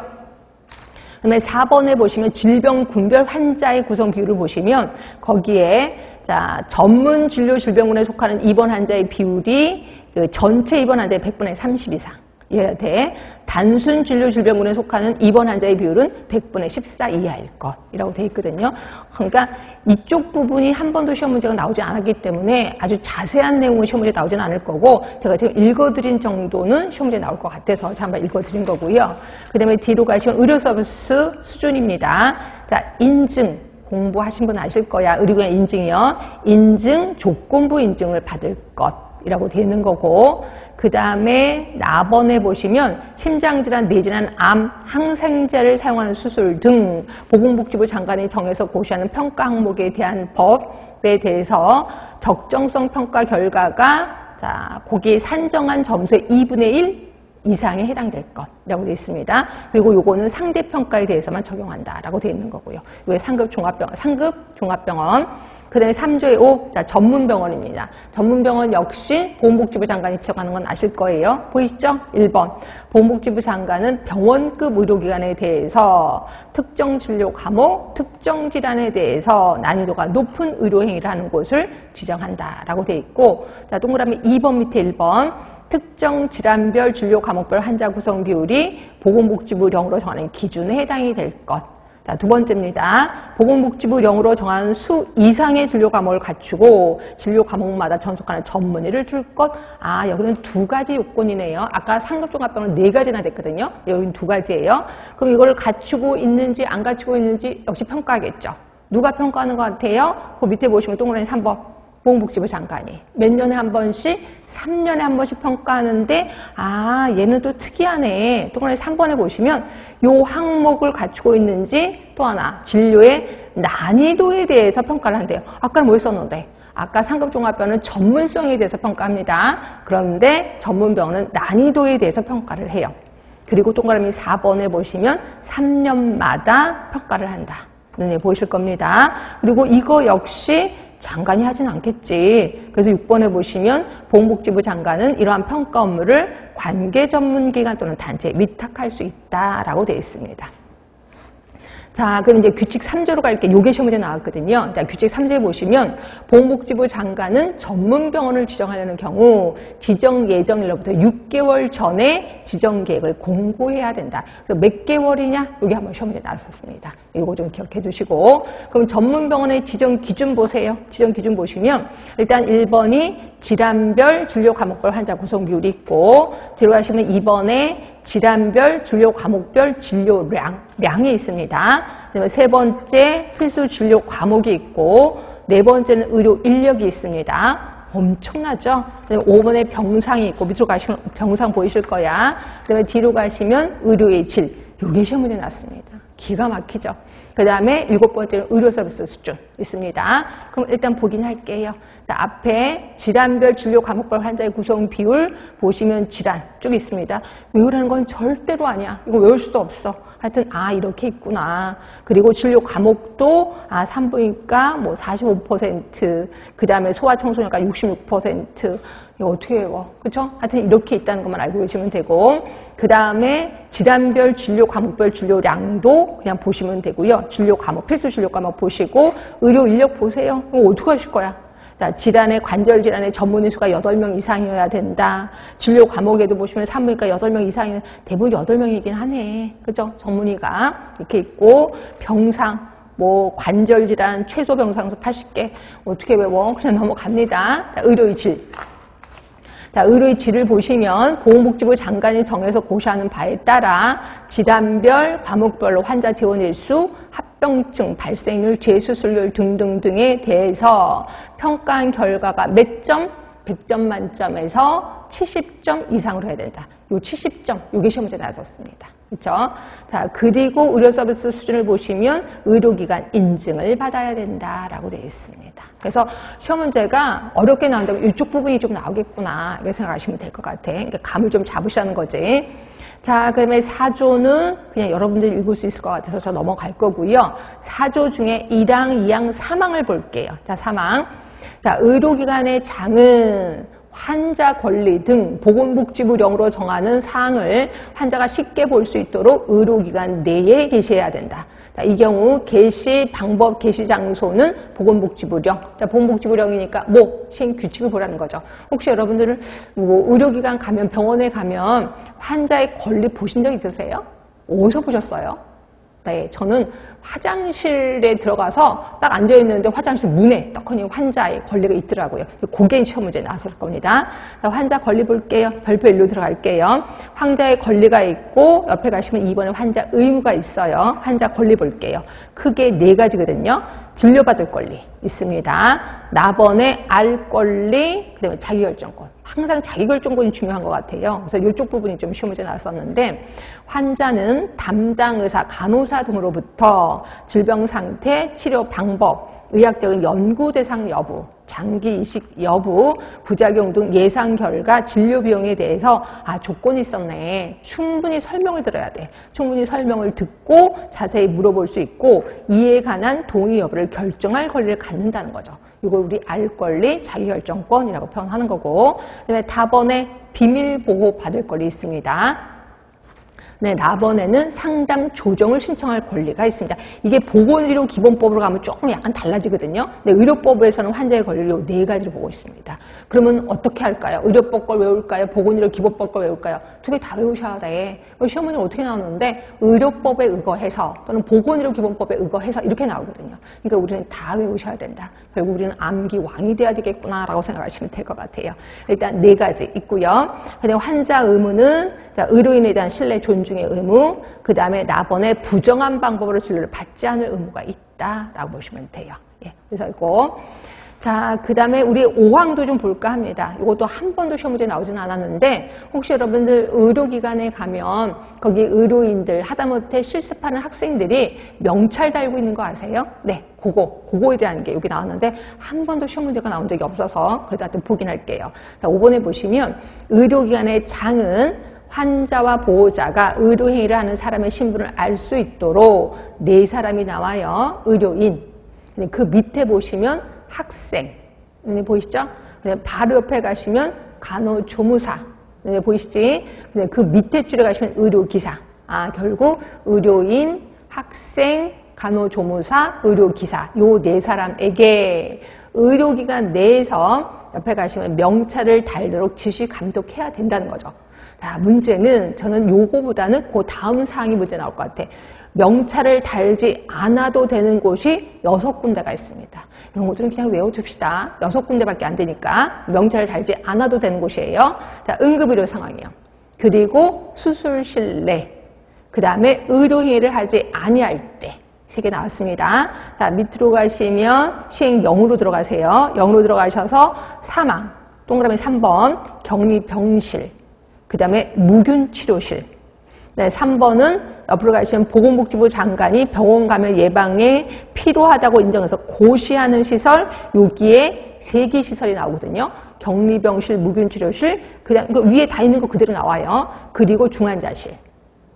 그다음에 4번에 보시면 질병군별 환자의 구성 비율을 보시면 거기에 자, 전문 진료 질병군에 속하는 입원 환자의 비율이 그 전체 입원 환자의 100분의 30 이상. 이래야 돼. 단순 진료 질병군에 속하는 입원 환자의 비율은 100분의 14 이하일 것이라고 돼 있거든요. 그러니까 이쪽 부분이 한 번도 시험 문제가 나오지 않았기 때문에 아주 자세한 내용은 시험 문제 나오진 않을 거고, 제가 지금 읽어드린 정도는 시험 문제 나올 것 같아서 한번 읽어드린 거고요. 그 다음에 뒤로 가시면 의료 서비스 수준입니다. 자, 인증. 공부하신 분 아실 거야. 의료기관 인증이요. 인증, 조건부 인증을 받을 것이라고 되어 있는 거고, 그 다음에 나번에 보시면 심장질환, 뇌질환, 암, 항생제를 사용하는 수술 등 보건복지부 장관이 정해서 고시하는 평가 항목에 대한 법에 대해서 적정성 평가 결과가 자, 거기에 산정한 점수의 2분의 1 이상에 해당될 것이라고 되어 있습니다. 그리고 요거는 상대평가에 대해서만 적용한다라고 되어 있는 거고요. 이게 상급 종합병원. 그 다음에 3조의 5, 자, 전문병원입니다. 전문병원 역시 보건복지부 장관이 지정하는 건 아실 거예요. 보이시죠? 1번. 보건복지부 장관은 병원급 의료기관에 대해서 특정 진료 과목, 특정 질환에 대해서 난이도가 높은 의료행위를 하는 곳을 지정한다라고 되어 있고, 자, 동그라미 2번 밑에 1번. 특정 질환별 진료 과목별 환자 구성 비율이 보건복지부령으로 정하는 기준에 해당이 될 것. 자, 두 번째입니다. 보건복지부령으로 정한 수 이상의 진료 과목을 갖추고 진료 과목마다 전속하는 전문의를 줄 것. 아, 여기는 두 가지 요건이네요. 아까 상급종합병원 4가지나 됐거든요. 여기는 2가지예요. 그럼 이걸 갖추고 있는지 안 갖추고 있는지 역시 평가하겠죠. 누가 평가하는 것 같아요? 그 밑에 보시면 동그라미 3번. 보건복지부 장관이 몇 년에 한 번씩, 3년에 한 번씩 평가하는데, 아, 얘는 또 특이하네. 동그라미 3번에 보시면 요 항목을 갖추고 있는지, 또 하나 진료의 난이도에 대해서 평가를 한대요. 아까는 뭐 했었는데? 아까 상급종합병원은 전문성에 대해서 평가합니다. 그런데 전문병원은 난이도에 대해서 평가를 해요. 그리고 동그라미 4번에 보시면 3년마다 평가를 한다. 눈에 보이실 겁니다. 그리고 이거 역시 장관이 하진 않겠지. 그래서 6번에 보시면 보건복지부 장관은 이러한 평가 업무를 관계 전문기관 또는 단체에 위탁할 수 있다라고 되어 있습니다. 자, 그럼 이제 규칙 3조로 갈게. 요게 시험 문제 나왔거든요. 자, 규칙 3조에 보시면 보건복지부 장관은 전문병원을 지정하려는 경우 지정 예정일로부터 6개월 전에 지정 계획을 공고해야 된다. 그래서 몇 개월이냐? 요게 한번 시험 문제 나왔었습니다. 이거 좀 기억해 두시고. 그럼 전문병원의 지정 기준 보세요. 지정 기준 보시면 일단 1번이 질환별 진료 과목별 환자 구성 비율이 있고, 들어가시면 2번에 질환별 진료 과목별 진료량이 있습니다. 그다음에 세 번째 필수 진료 과목이 있고, 네 번째는 의료 인력이 있습니다. 엄청나죠? 그다음에 5번에 병상이 있고, 밑으로 가시면 병상 보이실 거야. 그다음에 뒤로 가시면 의료의 질. 요게 시험 문제 났습니다. 기가 막히죠? 그 다음에 7번째는 의료 서비스 수준 있습니다. 그럼 일단 보긴 할게요. 자, 앞에 질환별 진료 과목별 환자의 구성 비율 보시면 질환 쭉 있습니다. 외우라는 건 절대로 아니야. 이거 외울 수도 없어. 하여튼 아, 이렇게 있구나. 그리고 진료 과목도 아, 산부인과 뭐 45%, 그 다음에 소아청소년과 66%. 이거 어떻게 외워? 그쵸? 하여튼 이렇게 있다는 것만 알고 계시면 되고, 그 다음에 질환별 진료 과목별 진료량도 그냥 보시면 되고요. 진료 과목, 필수 진료 과목 보시고, 의료 인력 보세요. 이거 어떻게 하실 거야? 자, 질환의 관절 질환의 전문의 수가 8명 이상이어야 된다. 진료 과목에도 보시면 산부인과 8명 이상이면 대부분 8명이긴 하네. 그죠? 전문의가 이렇게 있고, 병상, 뭐 관절 질환 최소 병상수 80개. 어떻게 외워? 그냥 넘어갑니다. 자, 의료의 질. 자, 의료의 질을 보시면 보건복지부 장관이 정해서 고시하는 바에 따라 질환별, 과목별로 환자 지원 일수, 합병증 발생률, 재수술률 등등등에 대해서 평가한 결과가 몇 점? 100점 만점에서 70점 이상으로 해야 된다. 요 70점, 요게 시험 문제 나왔었습니다. 그렇죠? 자, 그리고 의료 서비스 수준을 보시면 의료기관 인증을 받아야 된다라고 되어 있습니다. 그래서 시험 문제가 어렵게 나온다면 이쪽 부분이 좀 나오겠구나 이렇게 생각하시면 될 것 같아. 그러니까 감을 좀 잡으시라는 거지. 자, 그다음에 4조는 그냥 여러분들이 읽을 수 있을 것 같아서 저 넘어갈 거고요. 4조 중에 1항, 2항, 3항을 볼게요. 자, 3항. 자, 의료기관의 장은 환자 권리 등 보건복지부령으로 정하는 사항을 환자가 쉽게 볼 수 있도록 의료기관 내에 게시해야 된다. 자, 이 경우 개시 방법, 개시 장소는 보건복지부령. 자, 보건복지부령이니까 뭐 시행 규칙을 보라는 거죠. 혹시 여러분들은 뭐 의료기관 가면, 병원에 가면 환자의 권리 보신 적 있으세요? 어디서 보셨어요? 네, 저는 화장실에 들어가서 딱 앉아있는데 화장실 문에 떡하니 환자의 권리가 있더라고요. 고개인 시험 문제 나왔을 겁니다. 환자 권리 볼게요. 별표 1로 들어갈게요. 환자의 권리가 있고 옆에 가시면 2번에 환자 의무가 있어요. 환자 권리 볼게요. 크게 4가지거든요. 진료받을 권리 있습니다. 나번에 알 권리, 그 다음에 자기결정권. 항상 자기결정권이 중요한 것 같아요. 그래서 이쪽 부분이 좀 시험 문제 나왔었는데 환자는 담당 의사, 간호사 등으로부터 질병 상태, 치료 방법, 의학적인 연구 대상 여부, 장기 이식 여부, 부작용 등 예상 결과, 진료 비용에 대해서 조건이 있었네. 충분히 설명을 들어야 돼. 충분히 설명을 듣고 자세히 물어볼 수 있고 이에 관한 동의 여부를 결정할 권리를 갖는다는 거죠. 이걸 우리 알 권리, 자기결정권이라고 표현하는 거고 그다음에 다번에 비밀보호 받을 권리 있습니다. 네, 나번에는 상담 조정을 신청할 권리가 있습니다. 이게 보건의료 기본법으로 가면 조금 약간 달라지거든요. 근데 의료법에서는 환자의 권리를 요 4가지를 보고 있습니다. 그러면 어떻게 할까요? 의료법 걸 외울까요? 보건의료 기본법 걸 외울까요? 2개 다 외우셔야 돼. 시험 문제는 어떻게 나오는데 의료법에 의거해서 또는 보건의료 기본법에 의거해서 이렇게 나오거든요. 그러니까 우리는 다 외우셔야 된다. 결국 우리는 암기 왕이 돼야 되겠구나라고 생각하시면 될 것 같아요. 일단 4가지 있고요. 그다음에 환자 의무는 자, 의료인에 대한 신뢰 존중의 의무, 그 다음에 나번에 부정한 방법으로 진료를 받지 않을 의무가 있다라고 보시면 돼요. 예, 그래서 이거 자, 그 다음에 우리 5항도 좀 볼까 합니다. 이것도 한 번도 시험 문제 나오진 않았는데 혹시 여러분들 의료기관에 가면 거기 의료인들 하다못해 실습하는 학생들이 명찰 달고 있는 거 아세요? 네, 그거에 대한 게 여기 나왔는데 한 번도 시험 문제가 나온 적이 없어서 그래도 하여튼 보긴 할게요. 자, 5번에 보시면 의료기관의 장은 환자와 보호자가 의료행위를 하는 사람의 신분을 알 수 있도록 4사람이 나와요. 의료인. 그 밑에 보시면 학생. 보이시죠? 바로 옆에 가시면 간호조무사. 보이시지? 그 밑에 줄에 가시면 의료기사. 결국 의료인, 학생, 간호조무사, 의료기사. 요 4사람에게 의료기관 내에서 옆에 가시면 명찰을 달도록 지시 감독해야 된다는 거죠. 자, 문제는 저는 요거보다는 그 다음 사항이 문제 나올 것 같아. 명찰을 달지 않아도 되는 곳이 6군데가 있습니다. 이런 것들은 그냥 외워둡시다. 6군데밖에 안 되니까 명찰을 달지 않아도 되는 곳이에요. 자, 응급의료 상황이요. 그리고 수술실 내. 그 다음에 의료행위를 하지 아니할 때. 3개 나왔습니다. 자, 밑으로 가시면 시행 0으로 들어가세요. 0으로 들어가셔서 사망. 동그라미 3번 격리병실. 그 다음에 무균치료실. 네, 3번은 옆으로 가시면 보건복지부 장관이 병원 감염 예방에 필요하다고 인정해서 고시하는 시설, 여기에 3개 시설이 나오거든요. 격리병실, 무균치료실, 그 다음 위에 다 있는 거 그대로 나와요. 그리고 중환자실.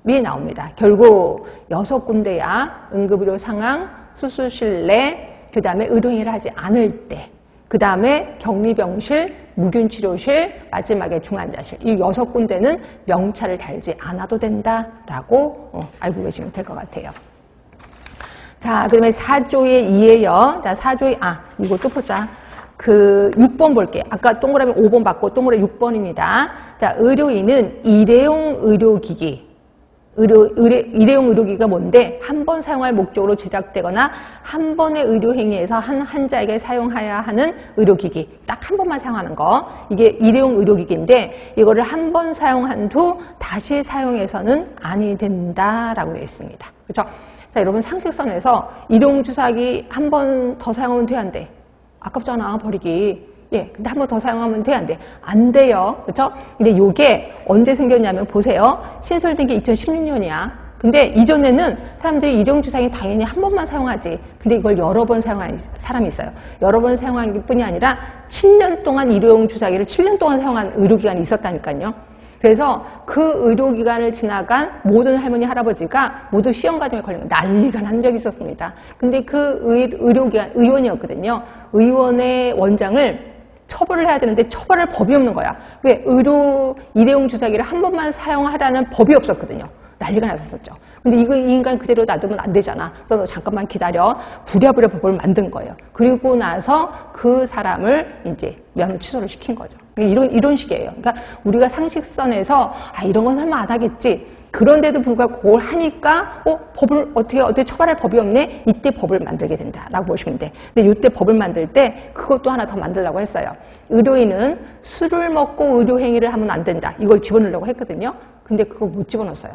위에 나옵니다. 결국 6군데야. 응급의료 상황, 수술실 내, 그 다음에 의료행위를 하지 않을 때, 그 다음에 격리병실, 무균치료실, 마지막에 중환자실. 이 6군데는 명찰을 달지 않아도 된다라고 알고 계시면 될 것 같아요. 자, 그 다음에 4조의 2예요. 자, 4조의, 이거 또 보자. 6번 볼게요. 아까 동그라미 5번 받고 동그라미 6번입니다. 자, 의료인은 일회용 의료기기. 일회용 의료기기가 뭔데 한 번 사용할 목적으로 제작되거나 한 번의 의료행위에서 한 환자에게 사용해야 하는 의료기기 딱 한 번만 사용하는 거 이게 일회용 의료기기인데 이거를 한 번 사용한 후 다시 사용해서는 아니 된다라고 되어 있습니다. 그렇죠? 자, 여러분 상식선에서 일회용 주사기 한 번 더 사용하면 돼 안 돼? 아깝잖아 버리기. 예, 근데 한 번 더 사용하면 돼, 안 돼? 안 돼요. 그쵸? 근데 요게 언제 생겼냐면 보세요. 신설된 게 2016년이야. 근데 이전에는 사람들이 일용주사기 당연히 한 번만 사용하지. 근데 이걸 여러 번 사용한 사람이 있어요. 여러 번 사용한 게 뿐이 아니라 7년 동안 일용 주사기를 7년 동안 사용한 의료기관이 있었다니까요. 그래서 그 의료기관을 지나간 모든 할머니, 할아버지가 모두 시험과정에 걸리는 난리가 난 적이 있었습니다. 근데 그 의료기관, 의원이었거든요. 의원의 원장을 처벌을 해야 되는데 처벌할 법이 없는 거야. 왜? 일회용 주사기를 한 번만 사용하라는 법이 없었거든요. 난리가 났었죠. 근데 이 인간 그대로 놔두면 안 되잖아. 그래서 너 잠깐만 기다려. 부랴부랴 법을 만든 거예요. 그리고 나서 그 사람을 이제 면허 취소를 시킨 거죠. 이런 식이에요. 그러니까 우리가 상식선에서 이런 건 설마 안 하겠지. 그런데도 불구하고 그걸 하니까 법을 어떻게 처벌할 법이 없네. 이때 법을 만들게 된다라고 보시면 돼. 근데 이때 법을 만들 때 그것도 하나 더 만들려고 했어요. 의료인은 술을 먹고 의료 행위를 하면 안 된다. 이걸 집어넣으려고 했거든요. 근데 그거 못 집어넣었어요.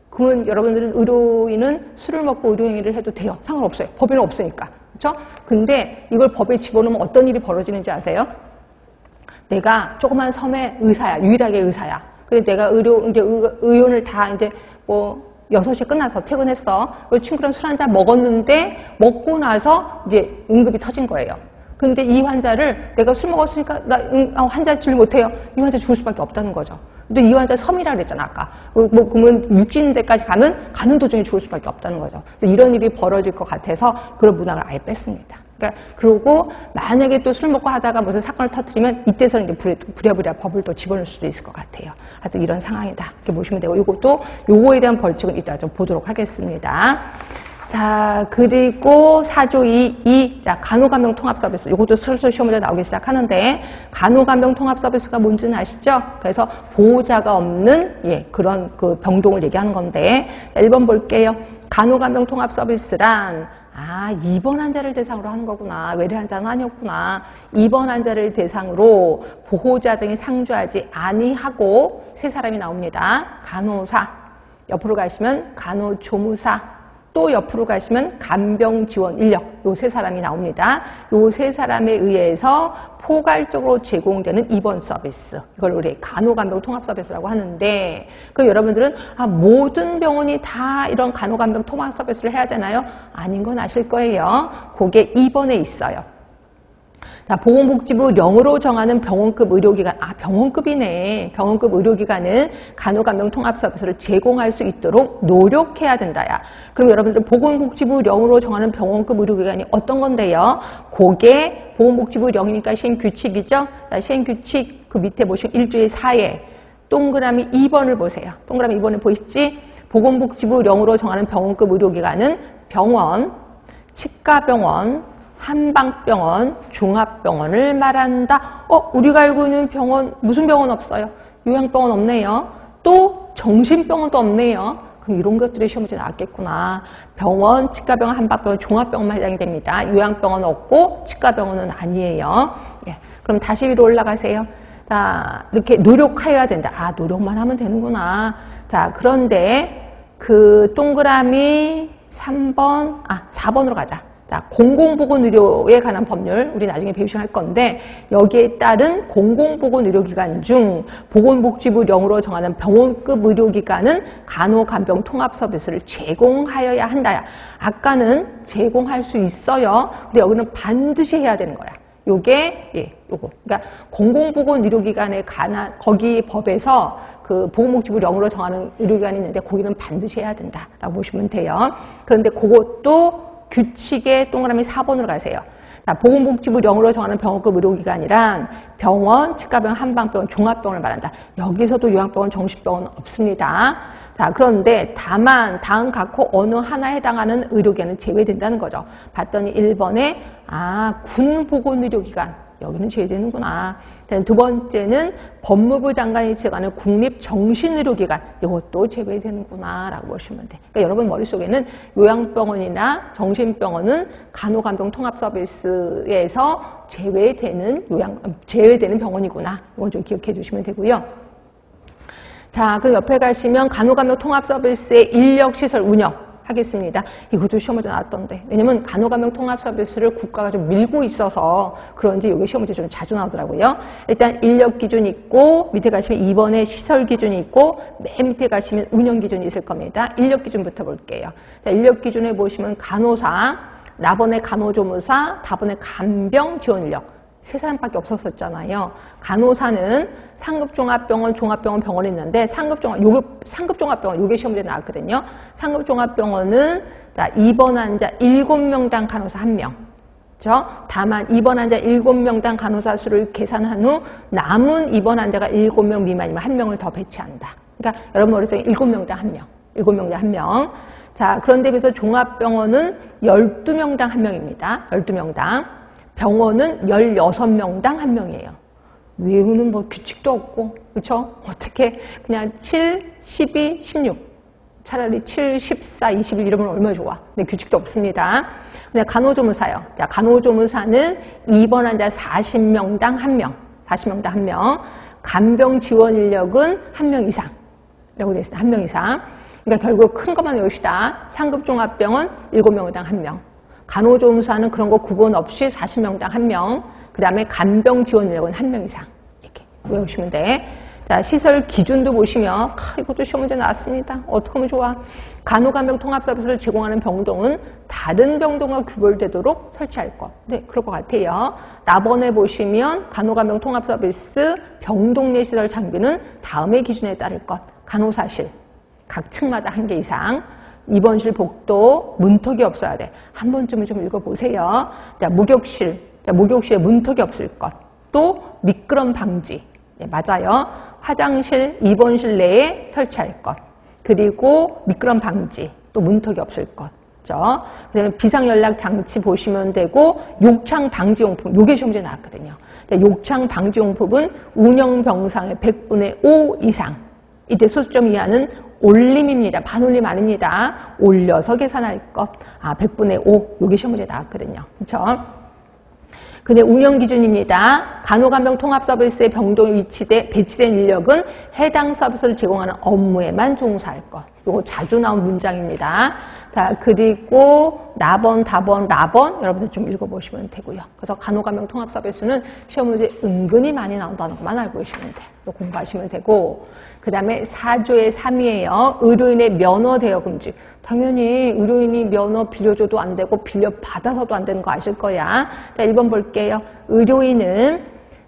그러면 여러분들은 의료인은 술을 먹고 의료 행위를 해도 돼요. 상관없어요. 법에는 없으니까. 그렇죠? 근데 이걸 법에 집어넣으면 어떤 일이 벌어지는지 아세요? 내가 조그만 섬의 의사야. 유일하게 의사야. 근데 내가 의원을 다 이제 6시에 끝나서 퇴근했어. 친구랑 술 한잔 먹었는데, 먹고 나서 이제 응급이 터진 거예요. 근데 이 환자를 내가 술 먹었으니까 환자 치료 못해요. 이 환자 죽을 수밖에 없다는 거죠. 근데 이 환자 섬이라 그랬잖아, 아까. 그러면 육진 데까지 가는 도중에 죽을 수밖에 없다는 거죠. 근데 이런 일이 벌어질 것 같아서 그런 문항을 아예 뺐습니다. 그러니까, 그리고 만약에 또 술 먹고 하다가 무슨 사건을 터뜨리면 이때서는 이제 부랴부랴 법을 또 집어넣을 수도 있을 것 같아요. 하여튼 이런 상황이다. 이렇게 보시면 되고, 요거에 대한 벌칙은 이따 좀 보도록 하겠습니다. 자, 그리고 4조 2, 자, 간호간병 통합 서비스. 요것도 슬슬 시험 문제 나오기 시작하는데, 간호간병 통합 서비스가 뭔지는 아시죠? 그래서 보호자가 없는, 그런 그 병동을 얘기하는 건데, 1번 볼게요. 간호간병 통합 서비스란, 입원 환자를 대상으로 하는 거구나. 외래 환자는 아니었구나. 입원 환자를 대상으로 보호자 등이 상주하지 아니하고 세 사람이 나옵니다. 간호사, 옆으로 가시면 간호조무사, 또 옆으로 가시면 간병지원 인력, 요 세 사람이 나옵니다. 요 세 사람에 의해서 포괄적으로 제공되는 입원 서비스, 이걸 우리 간호간병 통합 서비스라고 하는데, 그럼 여러분들은 모든 병원이 다 이런 간호간병 통합 서비스를 해야 되나요? 아닌 건 아실 거예요. 그게 2번에 있어요. 자, 보건복지부 0으로 정하는 병원급 의료기관, 병원급이네. 병원급 의료기관은 간호간병 통합 서비스를 제공할 수 있도록 노력해야 된다야. 그럼 여러분들 보건복지부 0으로 정하는 병원급 의료기관이 어떤 건데요? 그게 보건복지부 0이니까 시행규칙이죠? 자, 시행규칙 그 밑에 보시면 1조의 4에 동그라미 2번을 보세요. 동그라미 2번을 보이시지? 보건복지부 0으로 정하는 병원급 의료기관은 병원, 치과병원, 한방병원, 종합병원을 말한다. 우리가 알고 있는 병원, 무슨 병원 없어요? 요양병원 없네요. 또 정신병원도 없네요. 그럼 이런 것들이 시험 문제 나왔겠구나. 병원, 치과병원, 한방병원, 종합병원만 해당이 됩니다. 요양병원 없고 치과병원은 아니에요. 그럼 다시 위로 올라가세요. 자, 이렇게 노력하여야 된다. 노력만 하면 되는구나. 자, 그런데 그 동그라미 3번, 4번으로 가자. 자, 공공보건의료에 관한 법률, 우리 나중에 배우실 건데, 여기에 따른 공공보건의료기관 중 보건복지부 0으로 정하는 병원급 의료기관은 간호간병 통합 서비스를 제공하여야 한다야. 아까는 제공할 수 있어요. 근데 여기는 반드시 해야 되는 거야. 요게, 요거. 그러니까 공공보건의료기관에 관한, 거기 법에서 그 보건복지부 0으로 정하는 의료기관이 있는데, 거기는 반드시 해야 된다라고 보시면 돼요. 그런데 그것도 규칙의 동그라미 4번으로 가세요. 자, 보건복지부 0으로 정하는 병원급 의료기관이란 병원, 치과병원, 한방병원, 종합병원을 말한다. 여기서도 요양병원, 정신병원 없습니다. 자, 그런데 다만 다음 각호 어느 하나에 해당하는 의료기관은 제외된다는 거죠. 봤더니 1번에 군보건의료기관, 여기는 제외되는구나. 두 번째는 법무부 장관이 지정하는 국립정신의료기관, 이것도 제외되는구나 라고 보시면 돼. 그러니까 여러분 머릿속에는 요양병원이나 정신병원은 간호간병 통합 서비스에서 제외되는 병원이구나. 이건 좀 기억해 주시면 되고요. 자, 그럼 옆에 가시면 간호간병 통합 서비스의 인력시설 운영 하겠습니다. 이것도 시험 문제 나왔던데. 왜냐면 간호간병 통합 서비스를 국가가 좀 밀고 있어서 그런지 이게 시험 문제 좀 자주 나오더라고요. 일단 인력 기준 있고, 밑에 가시면 2번에 시설 기준이 있고, 맨 밑에 가시면 운영 기준이 있을 겁니다. 인력 기준부터 볼게요. 자, 인력 기준에 보시면 간호사, 나번에 간호조무사, 다번에 간병 지원 인력. 세 사람밖에 없었었잖아요. 간호사는 상급종합병원, 종합병원, 병원이 있는데 상급종합병원, 요게 시험 문제 나왔거든요. 상급종합병원은 입원 환자 7명당 간호사 1명. 그렇죠? 다만 입원 환자 7명당 간호사 수를 계산한 후 남은 입원 환자가 7명 미만이면 1명을 더 배치한다. 그러니까 여러분 머릿속에 7명당 1명. 7명당 1명. 자, 그런데 비해서 종합병원은 12명당 1명입니다. 12명당. 병원은 16명당 1명이에요. 외우는 뭐 규칙도 없고, 그렇죠? 어떻게 그냥 7, 12, 16. 차라리 7, 14, 21 이러면 얼마나 좋아. 근데 규칙도 없습니다. 그냥 간호조무사요. 자, 간호조무사는 입원 환자 40명당 1명. 40명당 1명. 간병 지원 인력은 1명 이상. 라고 되어 있습니다. 1명 이상. 그러니까 결국 큰 것만 외우시다. 상급종합병원 7명당 1명. 간호조무사는 그런 거 구분 없이 40명당 1명. 그 다음에 간병 지원 인력은 1명 이상. 이렇게 외우시면 돼. 자, 시설 기준도 보시면, 이것도 시험 문제 나왔습니다. 어떻게 하면 좋아? 간호간병 통합 서비스를 제공하는 병동은 다른 병동과 규별되도록 설치할 것. 네, 그럴 것 같아요. 나번에 보시면 간호간병 통합 서비스 병동 내 시설 장비는 다음의 기준에 따를 것. 간호사실, 각 층마다 1개 이상. 입원실 복도, 문턱이 없어야 돼. 한 번쯤은 좀 읽어보세요. 자, 목욕실. 자, 목욕실에 문턱이 없을 것. 또 미끄럼 방지. 네, 맞아요. 화장실, 입원실 내에 설치할 것. 그리고 미끄럼 방지, 또 문턱이 없을 것. 그죠? 그다음에 비상연락 장치 보시면 되고, 욕창 방지용품, 요게 시험지에 나왔거든요. 욕창 방지용품은 운영병상의 100분의 5 이상. 이때 소수점 이하는 올림입니다. 반올림 아닙니다. 올려서 계산할 것. 100분의 5. 요게 시험지에 나왔거든요. 그렇죠? 근데 운영 기준입니다. 간호간병 통합 서비스의 병동에 배치된 인력은 해당 서비스를 제공하는 업무에만 종사할 것. 이거 자주 나온 문장입니다. 자, 그리고 나번, 다번, 라번 여러분들 좀 읽어보시면 되고요. 그래서 간호간병 통합 서비스는 시험 문제 은근히 많이 나온다는 것만 알고 계시면 돼요. 또 공부하시면 되고, 그 다음에 4조의 3이에요. 의료인의 면허 대여 금지. 당연히 의료인이 면허 빌려줘도 안 되고 빌려받아서도 안 되는 거 아실 거야. 자, 1번 볼게요. 의료인은,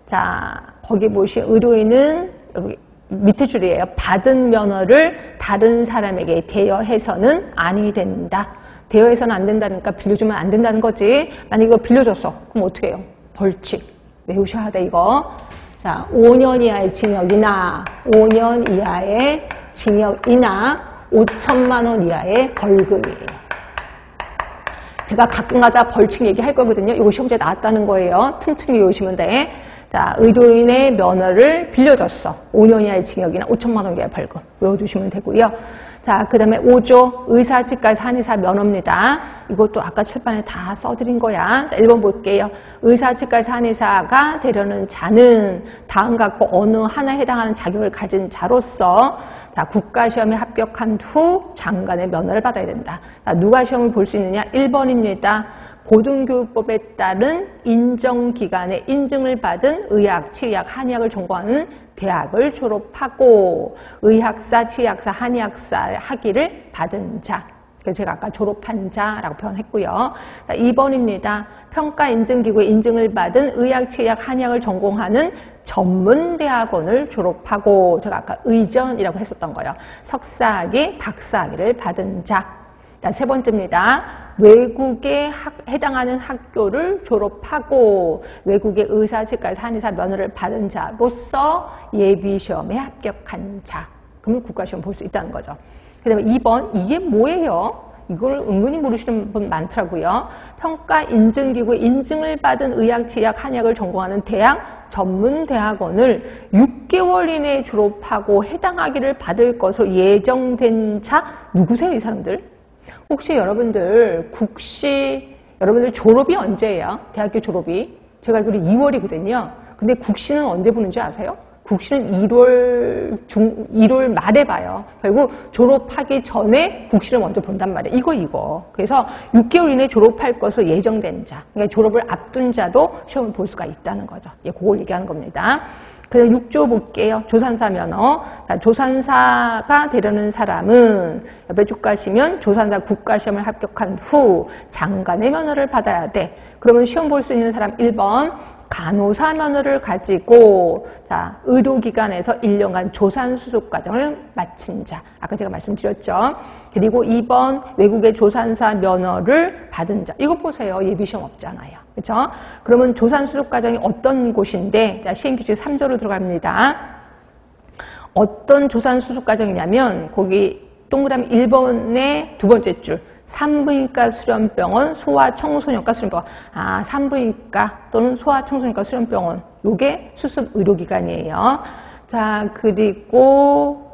자, 거기 보시면 의료인은 여기 밑에 줄이에요. 받은 면허를 다른 사람에게 대여해서는 아니 된다. 대여해서는 안 된다니까 빌려주면 안 된다는 거지. 만약에 이거 빌려줬어. 그럼 어떻게 해요? 벌칙. 외우셔야 돼, 이거. 자, 5년 이하의 징역이나 5년 이하의 징역이나 5천만 원 이하의 벌금이에요. 제가 가끔가다 벌칙 얘기할 거거든요. 이거 시험지에 나왔다는 거예요. 틈틈이 외우시면 돼. 자, 의료인의 면허를 빌려줬어. 5년 이하의 징역이나 5천만 원 이하의 벌금. 외워두시면 되고요. 자, 그 다음에 5조 의사, 치과, 한의사 면허입니다. 이것도 아까 칠판에 다 써드린 거야. 자, 1번 볼게요. 의사, 치과, 한의사가 되려는 자는 다음 갖고 어느 하나에 해당하는 자격을 가진 자로서 자, 국가시험에 합격한 후 장관의 면허를 받아야 된다. 자, 누가 시험을 볼 수 있느냐? 1번입니다. 고등교육법에 따른 인정기관의 인증을 받은 의학, 치의학, 한의학을 전공하는 대학을 졸업하고 의학사, 치의학사, 한의학사 학위를 받은 자. 그래서 제가 아까 졸업한 자라고 표현했고요. 2번입니다. 평가인증기구의 인증을 받은 의학, 치의학, 한의학을 전공하는 전문대학원을 졸업하고 제가 아까 의전이라고 했었던 거예요. 석사학위, 박사학위를 받은 자. 자, 세 번째입니다. 외국에 해당하는 학교를 졸업하고 외국의 의사, 치과, 한의사 면허를 받은 자로서 예비시험에 합격한 자. 그러면 국가시험 볼 수 있다는 거죠. 그 다음에 2번, 이게 뭐예요? 이걸 은근히 모르시는 분 많더라고요. 평가인증기구의 인증을 받은 의학, 치의학, 한의학을 전공하는 대학, 전문대학원을 6개월 이내에 졸업하고 해당 학위를 받을 것으로 예정된 자 누구세요, 이 사람들? 혹시 여러분들 여러분들 졸업이 언제예요? 대학교 졸업이? 제가 알기로 2월이거든요. 근데 국시는 언제 보는지 아세요? 국시는 1월 말에 봐요. 결국 졸업하기 전에 국시를 먼저 본단 말이에요. 이거. 그래서 6개월 이내에 졸업할 것으로 예정된 자. 그러니까 졸업을 앞둔 자도 시험을 볼 수가 있다는 거죠. 예, 그걸 얘기하는 겁니다. 그래서 6조 볼게요. 조산사 면허. 조산사가 되려는 사람은 옆에 쭉 가시면 조산사 국가시험을 합격한 후 장관의 면허를 받아야 돼. 그러면 시험 볼 수 있는 사람 1번 간호사 면허를 가지고 자 의료기관에서 1년간 조산수습 과정을 마친 자. 아까 제가 말씀드렸죠. 그리고 2번 외국의 조산사 면허를 받은 자. 이거 보세요. 예비시험 없잖아요. 그렇죠? 그러면 조산수습 과정이 어떤 곳인데 자 시행규칙 3조로 들어갑니다. 어떤 조산수습 과정이냐면 거기 동그라미 1번의 두 번째 줄. 산부인과 수련병원, 소아청소년과 수련병원. 아, 산부인과 또는 소아청소년과 수련병원. 요게 수습 의료기관이에요. 자, 그리고,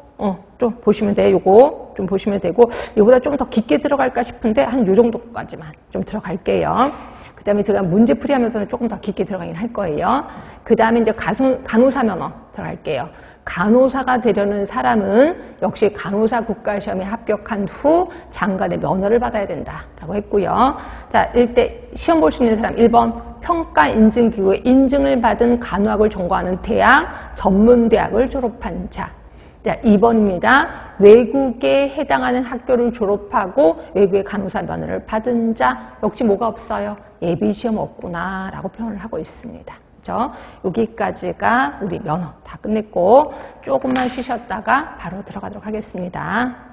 좀 보시면 돼. 요거 좀 보시면 되고, 요보다 좀 더 깊게 들어갈까 싶은데, 한 요 정도까지만 좀 들어갈게요. 그 다음에 제가 문제풀이 하면서는 조금 더 깊게 들어가긴 할 거예요. 그 다음에 이제 간호사 면허 들어갈게요. 간호사가 되려는 사람은 역시 간호사 국가시험에 합격한 후 장관의 면허를 받아야 된다라고 했고요. 자, 일대 시험 볼 수 있는 사람 1번 평가인증기구의 인증을 받은 간호학을 전공하는 대학, 전문대학을 졸업한 자. 자, 2번입니다. 외국에 해당하는 학교를 졸업하고 외국의 간호사 면허를 받은 자. 역시 뭐가 없어요? 예비시험 없구나 라고 표현을 하고 있습니다. 그렇죠? 여기까지가 우리 면허 다 끝냈고 조금만 쉬셨다가 바로 들어가도록 하겠습니다.